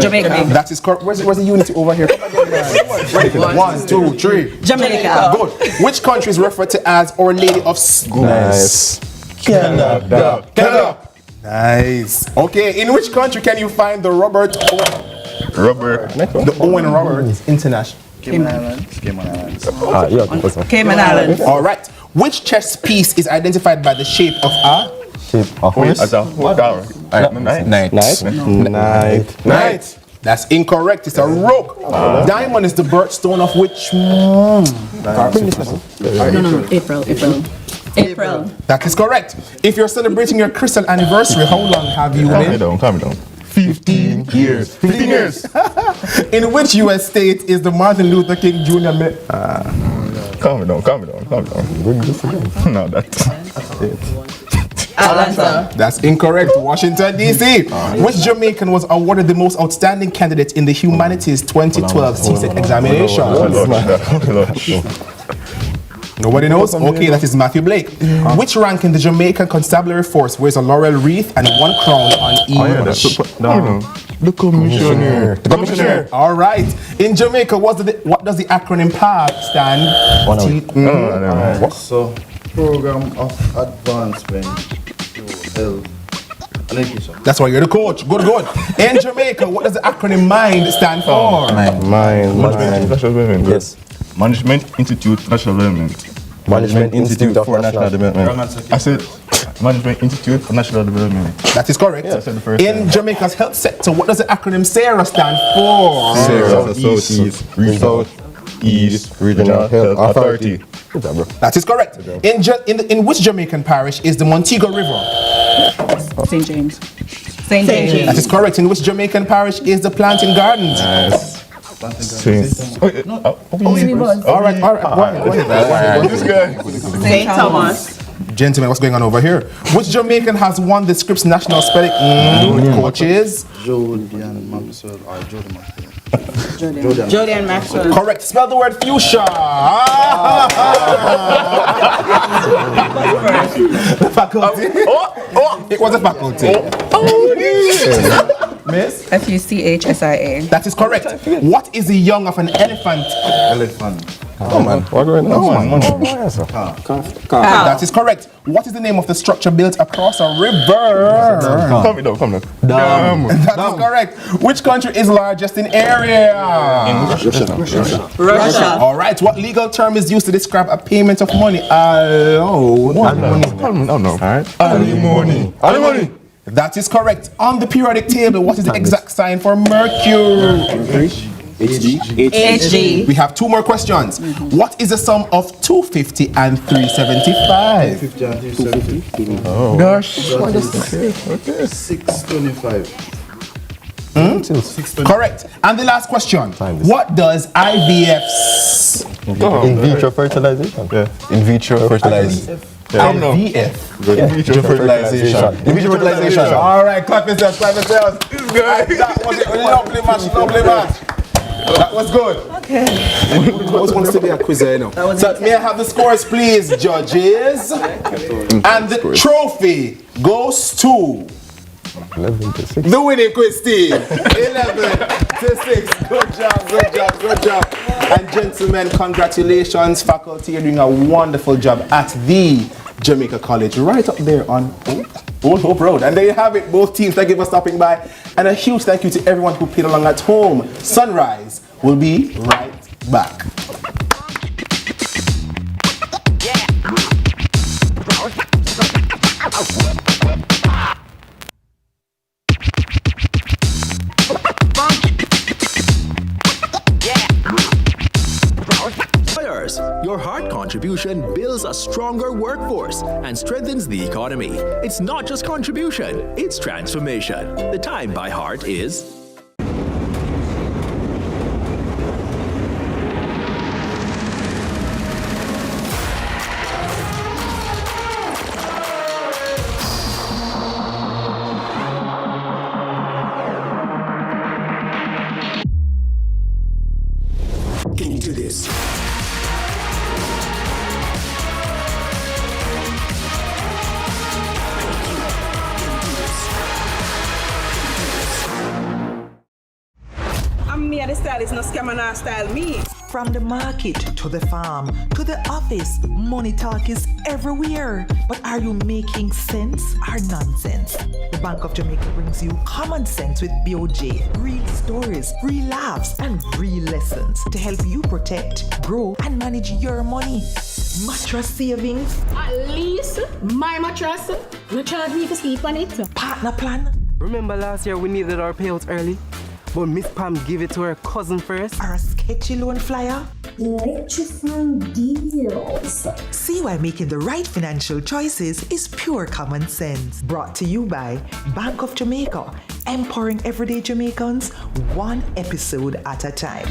Jamaica. That is correct. Where's the unity over here? 1, 2, 3. Jamaica. Good. Which country is referred to as Our Lady of Nice. Canada. Nice. Okay, in which country can you find the Robert? The Owen Roberts International. Cayman Islands. All right. Which chess piece is identified by the shape of a knight? That's incorrect. It's a rook. Diamond is the birthstone of which April. That is correct. If you're celebrating your crystal anniversary, how long have you been? Calm down. 15 years. 15 years. In which U.S. state is the Martin Luther King Jr. Calm down. No, that's it. Atlanta. That's incorrect. Washington, D.C. Which Jamaican was awarded the most outstanding candidate in the Humanities 2012 CSET examination? Nobody knows? Okay, that is Matthew Blake. Which rank in the Jamaican Constabulary Force wears a laurel wreath and 1 crown on each? The commissioner. The commissioner. All right. In Jamaica, what does the acronym PAG stand? So, Program of Advancement to Health and Education. That's why you're the coach. Good. In Jamaica, what does the acronym MIND stand for? Management National Development. Yes. Management Institute National Development. Management Institute for National Development. I said Management Institute for National Development. That is correct. Yeah, I said the first in time. Jamaica's health sector, what does the acronym SARA stand for? Southeast Regional Health Authority. That is correct. In which Jamaican parish is the Montego River? St. James. St. James. That is correct. In which Jamaican parish is the Planting Gardens? Yes. Saint. All right. Go ahead. This guy. St. Thomas. Gentlemen, what's going on over here? Which Jamaican has won the Scripps National Spelling? Coaches? Jodian Maxwell or Jody Maxwell. Jodian Maxwell. Correct. Spell the word fuchsia. The faculty. It was a faculty. Miss? FUCHSIA. That is correct. What is the young of an elephant? Elephant. Come on. What going on? That is correct. What is the name of the structure built across a river? Come now. That is correct. Which country is largest in area? Russia. All right. What legal term is used to describe a payment of money? Alimony. That is correct. On the periodic table, what is the exact sign for Mercury? HG. We have two more questions. What is the sum of 250 and 375? 50 and 370. Gosh. 625. Correct. And the last question. What does IVF's? In vitro fertilization. Yeah. In vitro fertilization. IVF. In vitro fertilization. In vitro fertilization. All right, clap yourselves. That was a lovely match. That was good. Okay. I always wants to be a quizzer, you know. So may I have the scores, please, judges? And the trophy goes to 11 to 6. the winning quiz team. 11 to 6. Good job. And gentlemen, congratulations, faculty. You're doing a wonderful job at the Jamaica College, right up there on Old Hope Road. And there you have it, both teams. Thank you for stopping by. And a huge thank you to everyone who played along at home. Sunrise will be right back. Your hard contribution builds a stronger workforce and strengthens the economy. It's not just contribution, it's transformation. The time by heart is Can you do this? Me and the stylist, no scammer, no style me. From the market to the farm to the office, money talk is everywhere. But are you making sense or nonsense? The Bank of Jamaica brings you common sense with BOJ. Real stories, real laughs, and real lessons to help you protect, grow, and manage your money. Mattress savings. At least my mattress, no charge me to sleep on it. Partner plan. Remember last year we needed our payouts early? But Miss Pam gave it to her cousin first. Or a sketchy loan flyer. Electrifying deals. See why making the right financial choices is pure common sense. Brought to you by Bank of Jamaica, empowering everyday Jamaicans one episode at a time.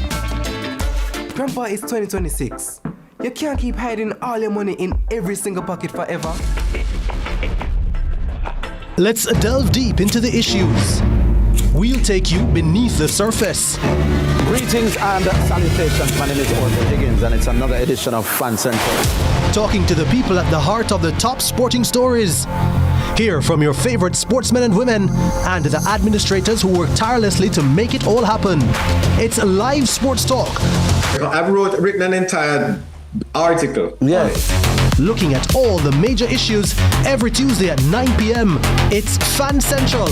Grandpa, it's 2026. You can't keep hiding all your money in every single pocket forever. Let's delve deep into the issues. We'll take you beneath the surface. Greetings and salutations. My name is Orville Higgins, and it's another edition of Fan Central. Talking to the people at the heart of the top sporting stories. Hear from your favorite sportsmen and women and the administrators who work tirelessly to make it all happen. It's live sports talk. I've written an entire article. Yes. Looking at all the major issues every Tuesday at 9 p.m. It's Fan Central.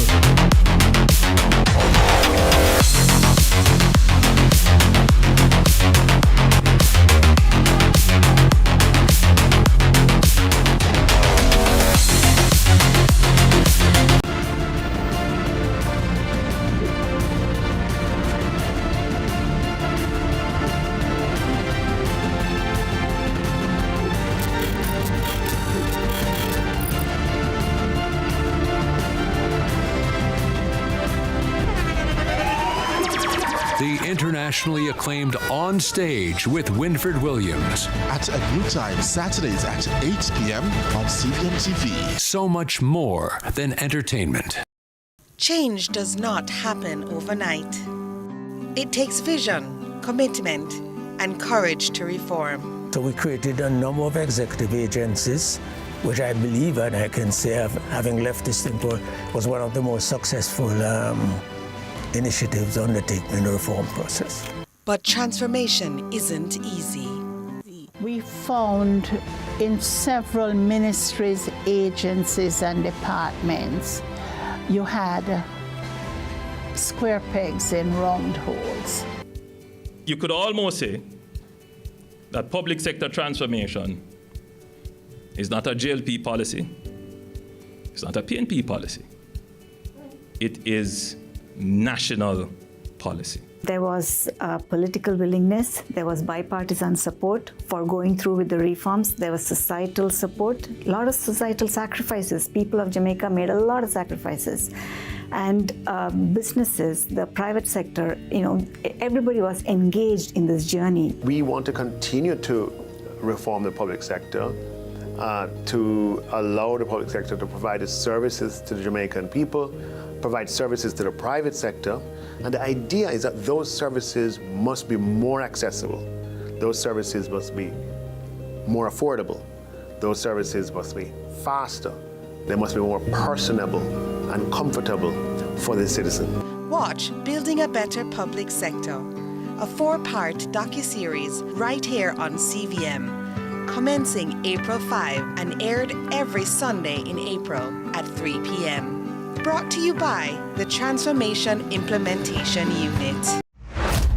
the internationally acclaimed On Stage with Winford Williams. At a new time, Saturdays at 8 p.m. on CVM TV. So much more than entertainment. Change does not happen overnight. It takes vision, commitment, and courage to reform. So we created a number of executive agencies, which I believe, and I can say, having left this thing, was one of the most successful initiatives undertaken in the reform process. But transformation isn't easy. We found in several ministries, agencies, and departments, you had square pegs in round holes. You could almost say that public sector transformation is not a GLP policy, it's not a PNP policy. It is national policy. There was political willingness, there was bipartisan support for going through with the reforms, there was societal support, a lot of societal sacrifices. People of Jamaica made a lot of sacrifices. And businesses, the private sector, everybody was engaged in this journey. We want to continue to reform the public sector, to allow the public sector to provide its services to the Jamaican people, provide services to the private sector, and the idea is that those services must be more accessible. Those services must be more affordable. Those services must be faster. They must be more personable and comfortable for the citizen. Watch Building a Better Public Sector, a 4-part docuseries right here on CVM, commencing April 5 and aired every Sunday in April at 3 p.m. Brought to you by the Transformation Implementation Unit.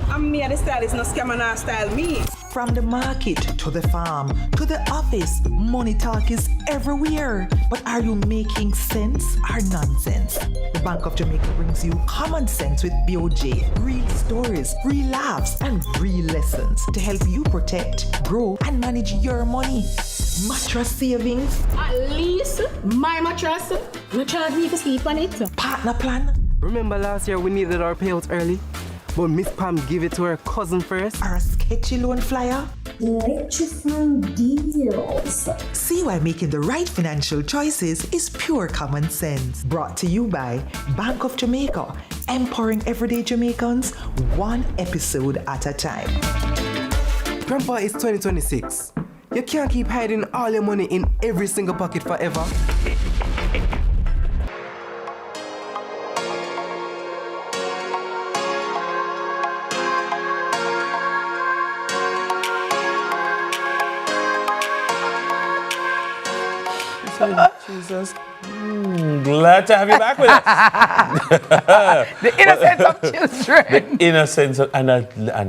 I'm me the stylist, no scammer, no style me. From the market to the farm to the office, money talk is everywhere. But are you making sense or nonsense? The Bank of Jamaica brings you common sense with BOJ. Real stories, real laughs, and real lessons to help you protect, grow, and manage your money. Mattress savings. At least my mattress, no charge me for sleep on it. Partner plan. Remember last year we needed our payouts early? But Miss Pam gave it to her cousin first. Or a sketchy loan flyer. Electrifying deals. See why making the right financial choices is pure common sense. Brought to you by Bank of Jamaica, empowering everyday Jamaicans one episode at a time. Grandpa, it's 2026. You can't keep hiding all your money in every single pocket forever. Jesus. Glad to have you back with us. The innocence of children. The innocence of, and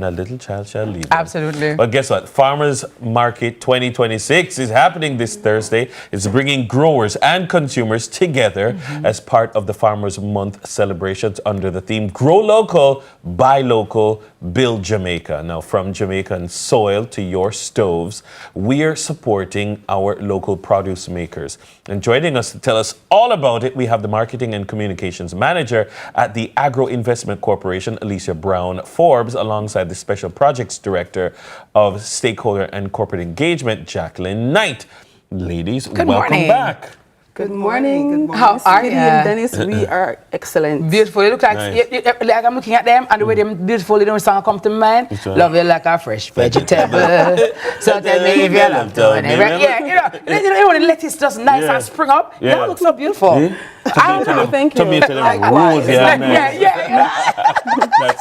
a little child shall lead. Absolutely. But guess what? Farmers Market 2026 is happening this Thursday. It's bringing growers and consumers together as part of the Farmers Month celebrations under the theme Grow Local, Buy Local, Build Jamaica. Now, from Jamaican soil to your stoves, we are supporting our local produce makers. And joining us to tell us all about it, we have the Marketing and Communications Manager at the Agro Investment Corporation, Alicia Brown Forbes, alongside the Special Projects Director of Stakeholder and Corporate Engagement, Jacqueline Knight. Ladies, welcome back. Good morning. Good morning. How are you? Dennis, we are excellent. Beautiful. You look like, like I'm looking at them, and the way them beautiful, you know, song come to mind. Love you like a fresh vegetable. So tell me if you love Tony. Yeah, you know, the lettuce just nice and spring up. Yeah. It looks so beautiful. Thank you. Tomato, rose, That's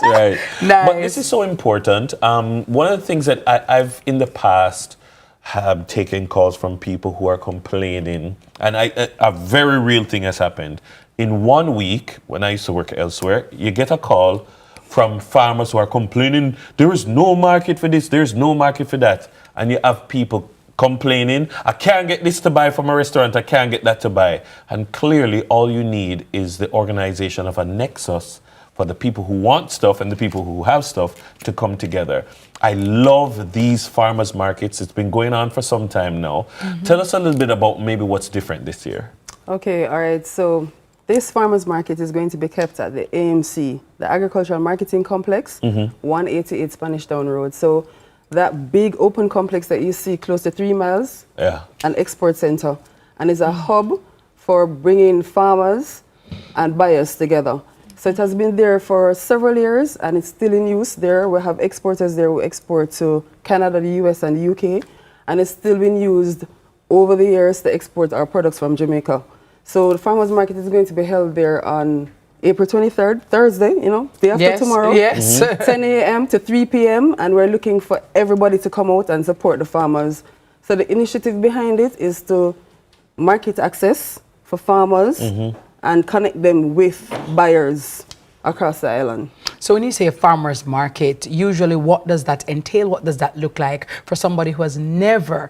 right. Nice. But this is so important. One of the things that I've in the past have taken calls from people who are complaining, and a very real thing has happened. In 1 week, when I used to work elsewhere, you get a call from farmers who are complaining, there is no market for this, there's no market for that. And you have people complaining, I can't get this to buy from a restaurant, I can't get that to buy. And clearly all you need is the organization of a nexus for the people who want stuff and the people who have stuff to come together. I love these farmers markets. It's been going on for some time now. Tell us a little bit about maybe what's different this year. Okay, all right. So This farmers market is going to be kept at the AMC, the Agricultural Marketing Complex, 188 Spanish Town Road. So that big open complex that you see close to 3 miles, an export center, and is a hub for bringing farmers and buyers together. So it has been there for several years, and it's still in use there. We have exporters there who export to Canada, the US, and the UK, and it's still been used over the years to export our products from Jamaica. So the farmers market is going to be held there on April 23rd, Thursday, day after tomorrow. Yes. 10 a.m. to 3 p.m. And we're looking for everybody to come out and support the farmers. So the initiative behind it is to market access for farmers and connect them with buyers across the island. So when you say a farmer's market, usually what does that entail? What does that look like for somebody who has never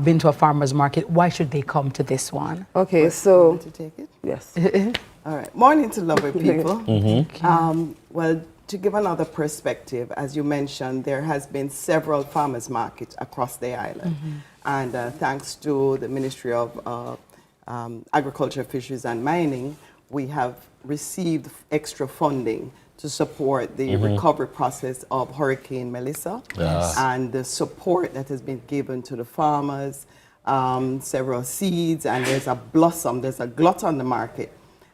been to a farmer's market? Why should they come to this one? Okay, so... To take it? Yes. All right. Morning to lovely people. Well, to give another perspective, as you mentioned, there has been several farmers markets across the island. And thanks to the Ministry of Agriculture, Fisheries and Mining, we have received extra funding to support the recovery process of Hurricane Melissa and the support that has been given to the farmers, several seeds, and there's a blossom, there's a glut on the market.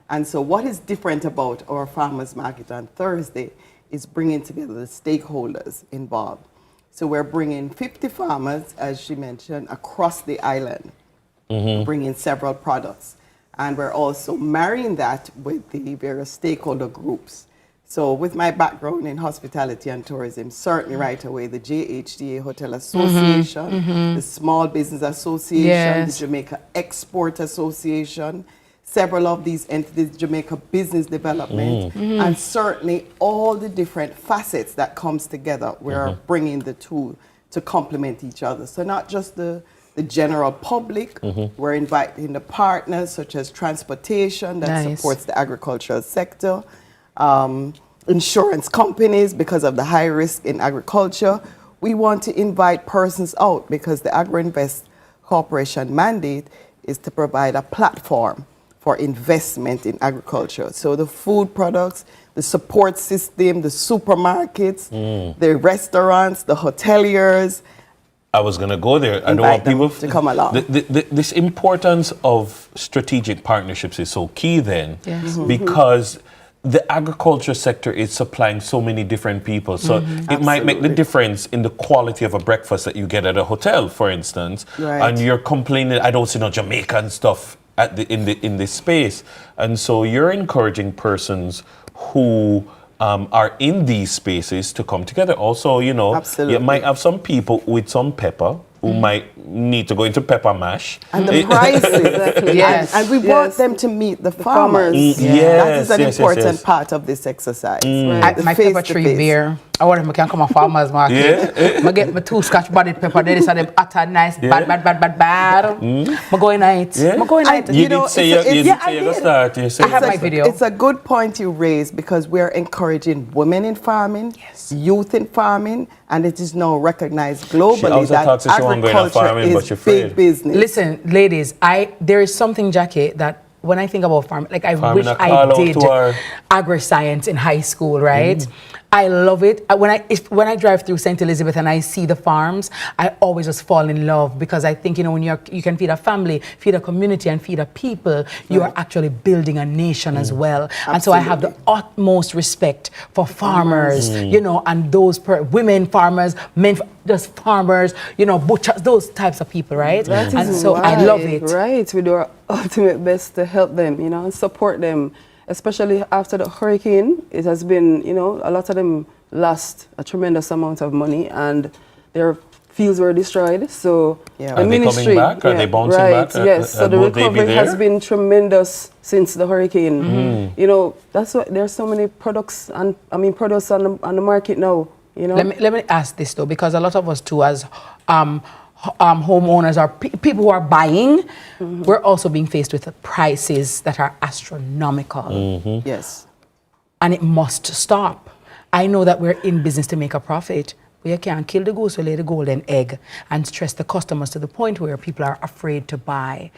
And so what is different about our farmers market on Thursday is bringing together the stakeholders involved. So we're bringing 50 farmers, as she mentioned, across the island, bringing several products. And we're also marrying that with the various stakeholder groups. So with my background in hospitality and tourism, certainly right away, the JHDA Hotel Association, the Small Business Association, the Jamaica Export Association, several of these entities, Jamaica Business Development, and certainly all the different facets that comes together, we're bringing the two to complement each other. So not just the general public, we're inviting the partners such as transportation that supports the agricultural sector, insurance companies because of the high risk in agriculture. We want to invite persons out because the AgriInvest Corporation mandate is to provide a platform for investment in agriculture. So the food products, the support system, the supermarkets, the restaurants, the hoteliers. I was going to go there. I don't want people to come along. This importance of strategic partnerships is so key then, because the agriculture sector is supplying so many different people. So it might make the difference in the quality of a breakfast that you get at a hotel, for instance. And you're complaining, I don't see no Jamaican stuff in this space. And so you're encouraging persons who are in these spaces to come together. Also, you might have some people with some pepper who might need to go into pepper mash. And the prices. And we want them to meet the farmers. That is an important part of this exercise. My pepper tree beer. I want to come a farmer's market. I get my 2 scotch bodied pepper. They say them utter nice, bad. I'm going night. You did say you're start. I have my video. It's a good point you raised because we're encouraging women in farming, youth in farming, and it is now recognized globally that agriculture is big business. Listen, ladies, there is something, Jackie, that when I think about farming, like I wish I did agri-science in high school, right? I love it. When I drive through St. Elizabeth and I see the farms, I always just fall in love because I think, when you can feed a family, feed a community, and feed a people, you are actually building a nation as well. Absolutely. And so I have the utmost respect for farmers, and those women farmers, men, just farmers, butchers, those types of people, right? And so I love it. Right, we do our ultimate best to help them, and support them. Especially after the hurricane, it has been, a lot of them lost a tremendous amount of money and their fields were destroyed. So the ministry, coming back? Are they bouncing back? Yes. So the recovery has been tremendous since the hurricane. That's why there's so many products products on the market now. Let me ask this though, because a lot of us too, as homeowners or people who are buying, we're also being faced with prices that are astronomical. Yes. And it must stop. I know that we're in business to make a profit, but you can't kill the goose or lay the golden egg and stress the customers to the point where people are afraid to buy.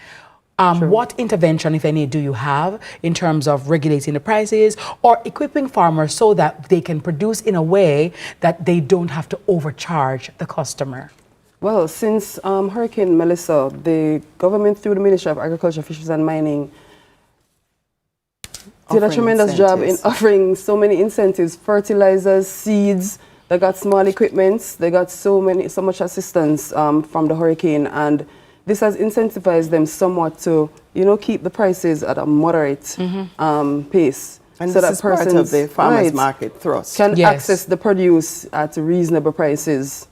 What intervention, if any, do you have in terms of regulating the prices or equipping farmers so that they can produce in a way that they don't have to overcharge the customer? Well, since Hurricane Melissa, the government through the Ministry of Agriculture, Fisheries and Mining did a tremendous job in offering so many incentives, fertilizers, seeds. They got small equipments. They got so much assistance from the hurricane, and this has incentivized them somewhat to, keep the prices at a moderate pace. And so that part of the farmers market thrust can access the produce at reasonable prices.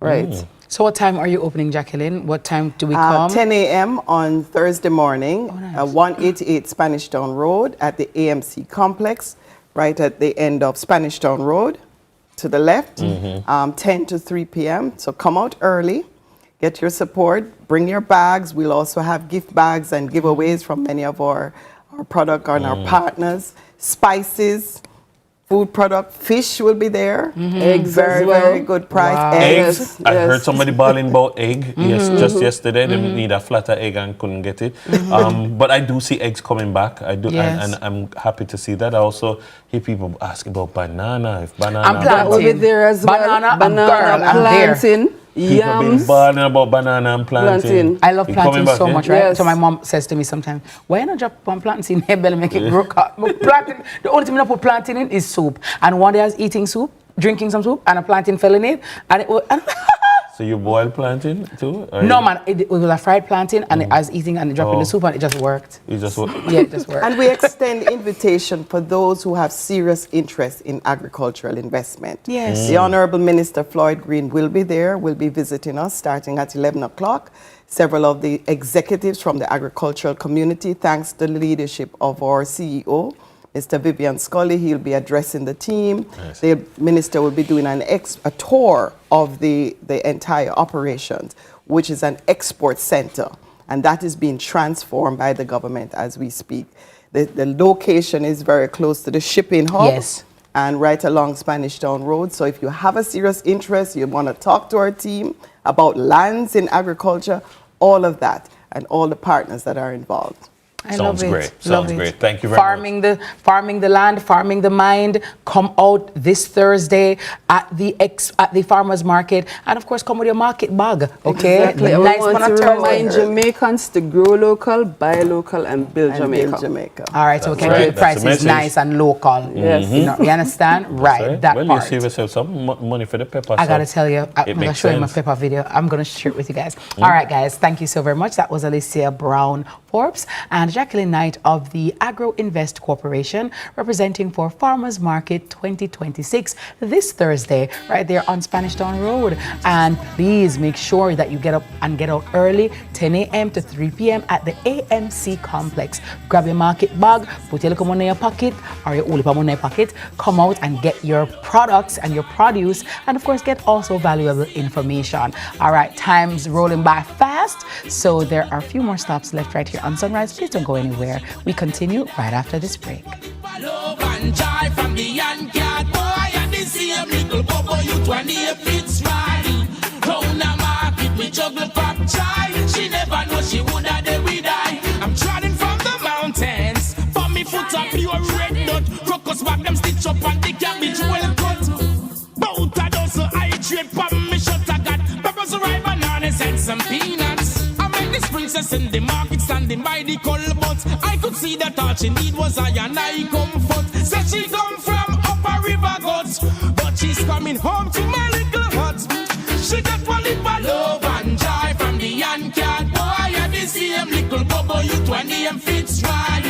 Right. So what time are you opening, Jacqueline? What time do we come? 10 a.m. on Thursday morning, 188 Spanish Town Road at the AMC complex, right at the end of Spanish Town Road to the left, 10 to 3 p.m. So come out early, get your support, bring your bags. We'll also have gift bags and giveaways from many of our product and our partners. Spices, food product, fish will be there. Eggs, very good price. Wow. Eggs. I heard somebody bawling about egg. Yes, just yesterday they need a flatter egg and couldn't get it. But I do see eggs coming back. I do, and I'm happy to see that. I also hear people asking about banana. If banana, I'm planting. Will be there as well. Banana, planting. People been bawling about banana and planting. I love planting so much, right? Yes. So my mom says to me sometimes, why not drop one planting in here, belly, make it grow up? Planting, the only thing I put planting in is soup. And one day I was eating soup, drinking some soup, and a planting fell in it. And it was, so you boil planting too? No, man, it was a fried planting, and I was eating and dropping the soup, and it just worked. It just worked? Yeah, it just worked. And we extend invitation for those who have serious interest in agricultural investment. Yes. The Honorable Minister Floyd Green will be there, will be visiting us starting at 11 o'clock. Several of the executives from the agricultural community, thanks to the leadership of our CEO, Mr. Vivian Scully, he'll be addressing the team. Nice. The minister will be doing a tour of the entire operations, which is an export center, and that is being transformed by the government as we speak. The location is very close to the shipping hub and right along Spanish Town Road. So if you have a serious interest, you want to talk to our team about lands in agriculture, all of that, and all the partners that are involved. Sounds great. Sounds great. Thank you very much. Farming the land, farming the mind. Come out this Thursday at the farmers market, and of course, come with your market bag. Okay, exactly. We want to remind Jamaicans to grow local, buy local, and build Jamaica. All right, so we can keep prices nice and local. Yes, you understand? Right, that part. Well, you save yourself some money for the pepper. I gotta tell you, I'm gonna show you my pepper video. I'm gonna share it with you guys. All right, guys, thank you so very much. That was Alicia Brown Forbes and Jacqueline Knight of the Agro Invest Corporation, representing for Farmers Market 2026 this Thursday, right there on Spanish Town Road. And please make sure that you get up and get out early, 10 a.m. to 3 p.m. at the AMC complex. Grab your market bag, put your little money in your pocket or your only money in your pocket, come out and get your products and your produce, and of course get also valuable information. All right, time's rolling by fast, so there are a few more stops left right here on Sunrise. Please don't go anywhere. We continue right after this break. She never know she would have the we die. I'm trotting from the mountains. For me foot up pure red nut. Crocus back them stitch up and the cabbage well cut. Bout a dozen hydrate pump me shut I got peppers, ripe bananas and some peanuts. I met this princess in the market standing by the culverts. I could see that all she need was I and I comfort. Said she come from Upper River Gods, but she's coming home to my little hut. She got one lip of love and joy from the Yankat boy. And the same little bubble you 20 and fits right.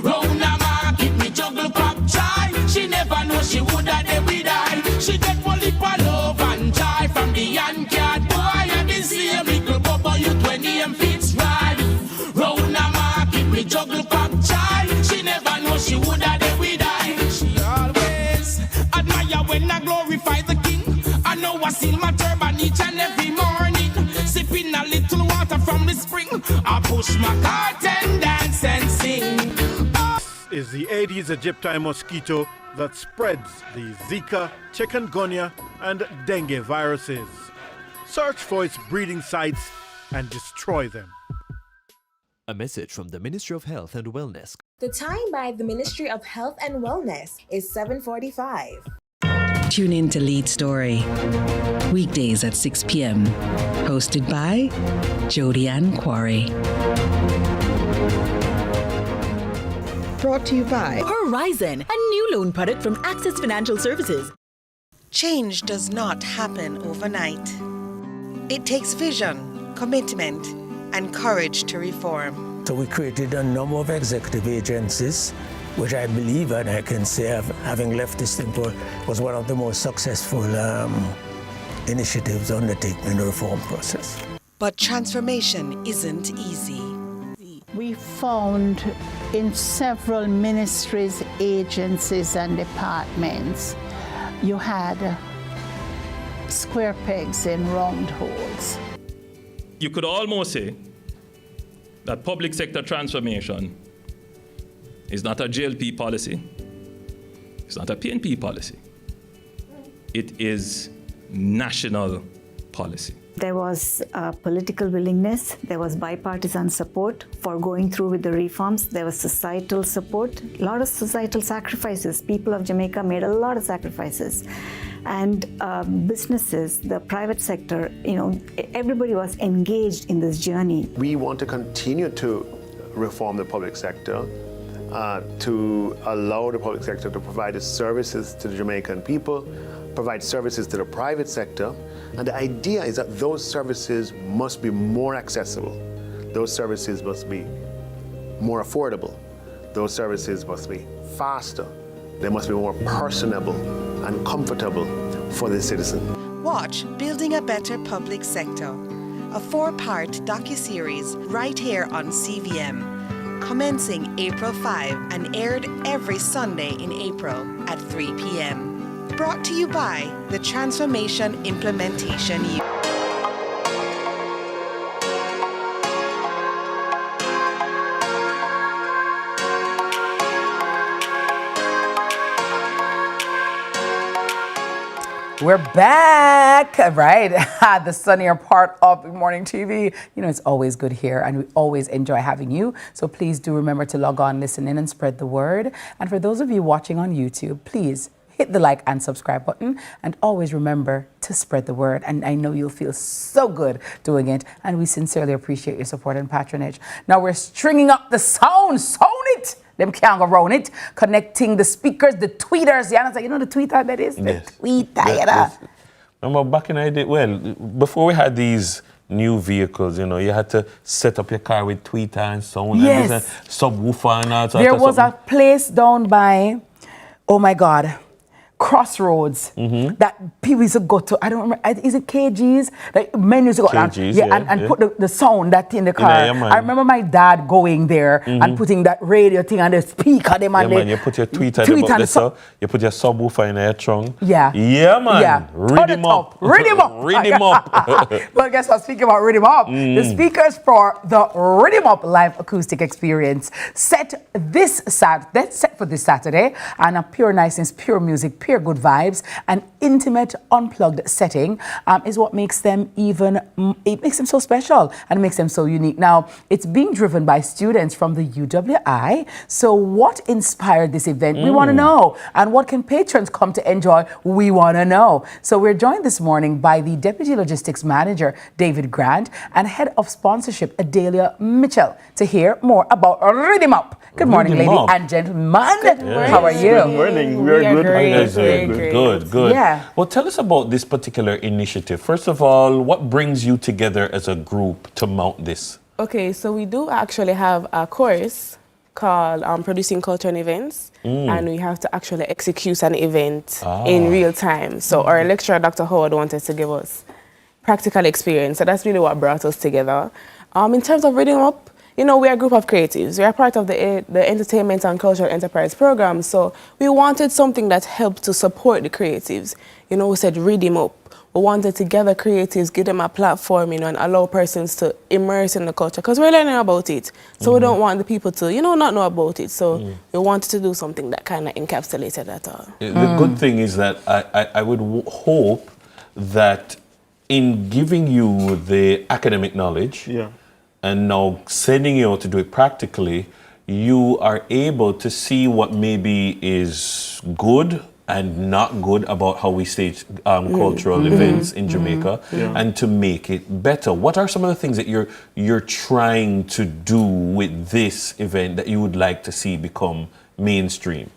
Round the market me juggle pop chai. She never know she would have the we die. She got one lip of love and joy from the Yankat boy. And the same little bubble you 20 and fits right. Round the market me juggle pop chai. She never know she would have the we die. She always admire when I glorify the king. I know I seal my turban each and every morning, sipping a little water from the spring. I push my cart and dance and sing. Is the Aedes aegypti mosquito that spreads the Zika, chikungunya, and dengue viruses. Search for its breeding sites and destroy them. A message from the Ministry of Health and Wellness. The time by the Ministry of Health and Wellness is 7:45. Tune in to Lead Story, weekdays at 6 p.m. Hosted by Jodianne Quarry. Brought to you by Horizon, a new loan product from Access Financial Services. Change does not happen overnight. It takes vision, commitment, and courage to reform. So we created a number of executive agencies, which I believe, and I can say, having left this thing for, was one of the most successful initiatives undertaken in the reform process. But transformation isn't easy. We found in several ministries, agencies, and departments, you had square pegs in round holes. You could almost say that public sector transformation is not a JLP policy. It's not a PNP policy. It is national policy. There was political willingness, there was bipartisan support for going through with the reforms, there was societal support, a lot of societal sacrifices. People of Jamaica made a lot of sacrifices. And businesses, the private sector, everybody was engaged in this journey. We want to continue to reform the public sector, to allow the public sector to provide its services to the Jamaican people, provide services to the private sector, and the idea is that those services must be more accessible. Those services must be more affordable. Those services must be faster. They must be more personable and comfortable for the citizen. Watch Building a Better Public Sector, a 4-part docuseries right here on CVM, commencing April 5 and aired every Sunday in April at 3 p.m. Brought to you by the Transformation Implementation Unit. We're back, right? The sunnier part of Good Morning TV. It's always good here, and we always enjoy having you. So please do remember to log on, listen in, and spread the word. And for those of you watching on YouTube, please hit the like and subscribe button, and always remember to spread the word. And I know you'll feel so good doing it, and we sincerely appreciate your support and patronage. Now we're stringing up the sound it. Them can't go around it. Connecting the speakers, the tweeters. You know the tweeter that is? Yes. The tweeter, yes. Remember back in the day, before we had these new vehicles, you had to set up your car with tweeter and sound. Yes. And subwoofer and all that. There was a place down by, oh my God, Crossroads that people used to go to. I don't remember. Is it KG's? Like men used to go KG's, and put the sound that in the car. I remember my dad going there and putting that radio thing on the speaker. You put your tweeter on you put your subwoofer in your trunk. Yeah. Yeah, man. Yeah. Read him up. Read him up. Read him up. Well, guess what? Speaking about Read him up, the speakers for the Read him up live acoustic experience set for this Saturday, and a pure niceness, pure music, pure good vibes, an intimate, unplugged setting is what makes them it makes them so special and makes them so unique. Now, it's being driven by students from the UWI. So what inspired this event? We want to know. And what can patrons come to enjoy? We want to know. So we're joined this morning by the Deputy Logistics Manager, David Grant, and Head of Sponsorship, Adelia Mitchell, to hear more about Read him up. Good morning, ladies and gentlemen. Good morning. How are you? Good morning. We're good. Great. Good. Yeah. Well, tell us about this particular initiative. First of all, what brings you together as a group to mount this? Okay, so we do actually have a course called Producing Culture and Events, and we have to actually execute an event in real time. So our lecturer, Dr. Howard, wanted to give us practical experience. So that's really what brought us together. In terms of Reading Up, we are a group of creatives. We are part of the Entertainment and Cultural Enterprise Program, so we wanted something that helped to support the creatives. We said Read him up. We wanted to gather creatives, give them a platform, and allow persons to immerse in the culture, because we're learning about it. So we don't want the people to, not know about it. So we wanted to do something that kind of encapsulated that all. The good thing is that I would hope that in giving you the academic knowledge, and now sending you out to do it practically, you are able to see what maybe is good and not good about how we stage cultural events in Jamaica, and to make it better. What are some of the things that you're trying to do with this event that you would like to see become mainstream?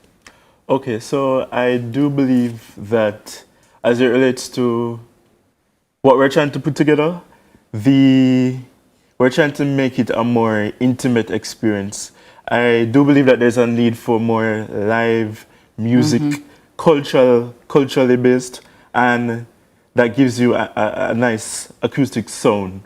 Okay, so I do believe that as it relates to what we're trying to put together, we're trying to make it a more intimate experience. I do believe that there's a need for more live music, culturally based, and that gives you a nice acoustic sound.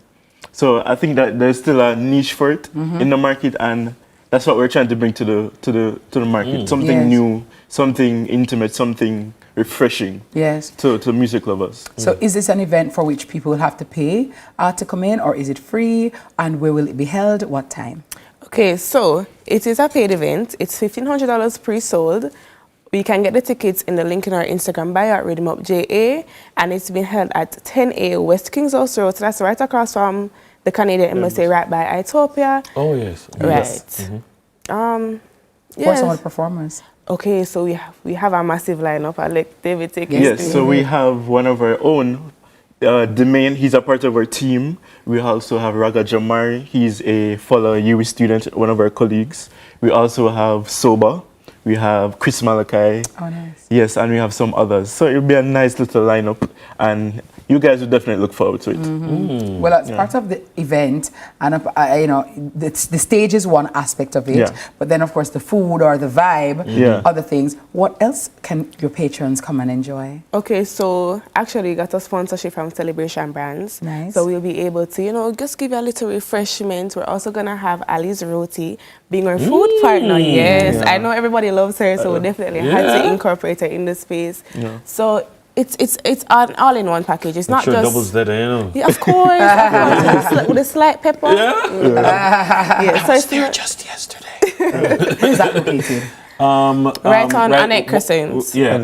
So I think that there's still a niche for it in the market, and that's what we're trying to bring to the market. Something new, something intimate, something refreshing to music lovers. So is this an event for which people will have to pay to come in, or is it free, and where will it be held, what time? Okay, so it is a paid event. It's $1,500 pre-sold. You can get the tickets in the link in our Instagram bio at RhythmUpJA, and it's been held at 10A West Kings House Road. So that's right across from the Canadian Embassy, right by Itopia. Oh yes, right. Yes. Who are some of the performers? Okay, so we have a massive lineup. I'll let David take it. Yes, so we have one of our own. Demain, he's a part of our team. We also have Raga Jamari. He's a fellow UWI student, one of our colleagues. We also have Soba. We have Chris Malachi. Oh, nice. Yes, and we have some others. So it'll be a nice little lineup, and you guys will definitely look forward to it. Well, as part of the event, and you know, the stage is one aspect of it, but then of course the food or the vibe, other things. What else can your patrons come and enjoy? Okay, so actually we got a sponsorship from Celebration Brands. Nice. So we'll be able to, you know, just give you a little refreshment. We're also gonna have Ali's Roti being our food partner. Yes, I know everybody loves her, so we definitely had to incorporate her in the space. So it's an all-in-one package. It's not just doubles that, you know. Yeah, of course, with a slight pepper. So it's there just yesterday. Where is that located? Right on Annette Crescent. Yeah,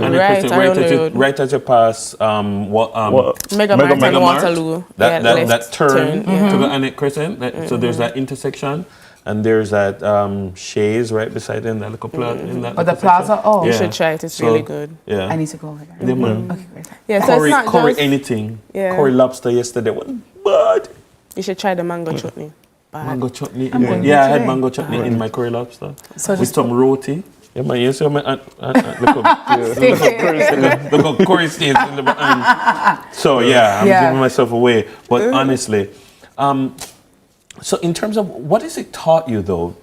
right as you pass Mega Mart and Waterloo. That turn to the Annette Crescent. So there's that intersection. And there's that Shays right beside him, that little plaza in that. The plaza? Oh, you should try it. It's really good. Yeah, I need to go over there. Okay, great. Yeah, so it's not Curry just anything. Curry lobster yesterday wasn't bad. You should try the mango chutney. Mango chutney. I had mango chutney in my curry lobster with some roti. Yeah, man, you see my look up curry stains in the behind. So I'm giving myself away. But honestly, so in terms of what has it taught you though,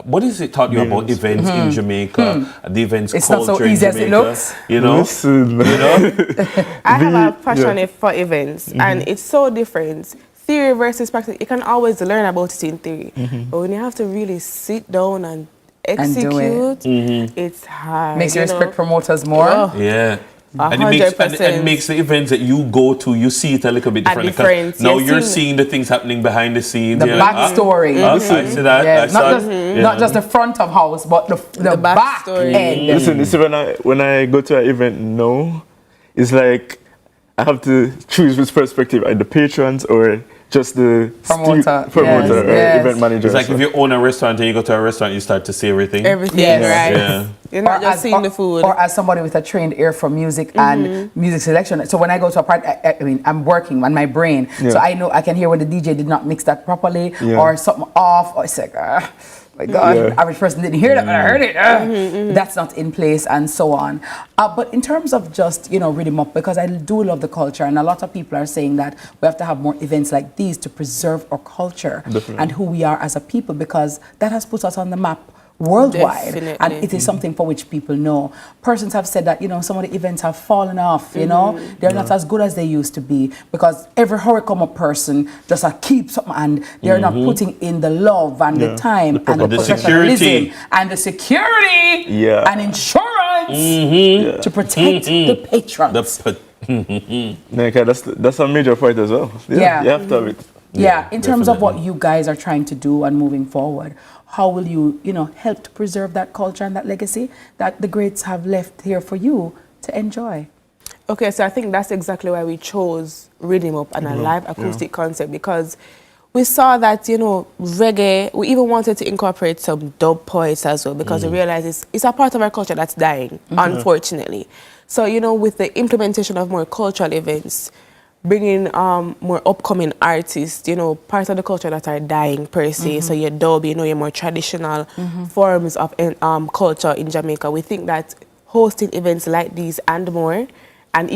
what has it taught you about events in Jamaica, the events it's culture not so easy in Jamaica? As it looks. You know? I have a passion for events, and it's so different. Theory versus practice. You can always learn about it in theory, but when you have to really sit down and execute, it's hard. Makes you respect promoters more. Yeah. And it makes the events that you go to, you see it a little bit different. Now you're seeing the things happening behind the scenes. The backstory. I see that. Yeah. Not just the front of house, but the back end. Listen, when I go to an event now, it's like I have to choose which perspective, the patrons or just the promoter event manager. It's like if you own a restaurant and you go to a restaurant, you start to see everything. Right? Yeah. You're not just seeing the food. Or as somebody with a trained ear for music and music selection. So when I go to a part, I'm working on my brain. So I know I can hear when the DJ did not mix that properly or something off. Or it's like, my God, average person didn't hear that, but I heard it. That's not in place, and so on. But in terms of just, Rhythm Up, because I do love the culture, and a lot of people are saying that we have to have more events like these to preserve our culture and who we are as a people, because that has put us on the map worldwide. Definitely. And it is something for which people know. Persons have said that, some of the events have fallen off, they're not as good as they used to be, because every hurricane up person just keeps something, and they're not putting in the love and the time and the security and the security and insurance to protect the patrons. That's a major part as well. You have to have it. In terms of what you guys are trying to do and moving forward, how will you, help to preserve that culture and that legacy that the greats have left here for you to enjoy? Okay, so I think that's exactly why we chose Rhythm Up and a live acoustic concept, because we saw that, you know, reggae, we even wanted to incorporate some dub poets as well, because we realized it's a part of our culture that's dying, unfortunately. So, you know, with the implementation of more cultural events, bringing more upcoming artists, you know, parts of the culture that are dying per se, so your dub, you know, your more traditional forms of culture in Jamaica, we think that hosting events like these and more, and even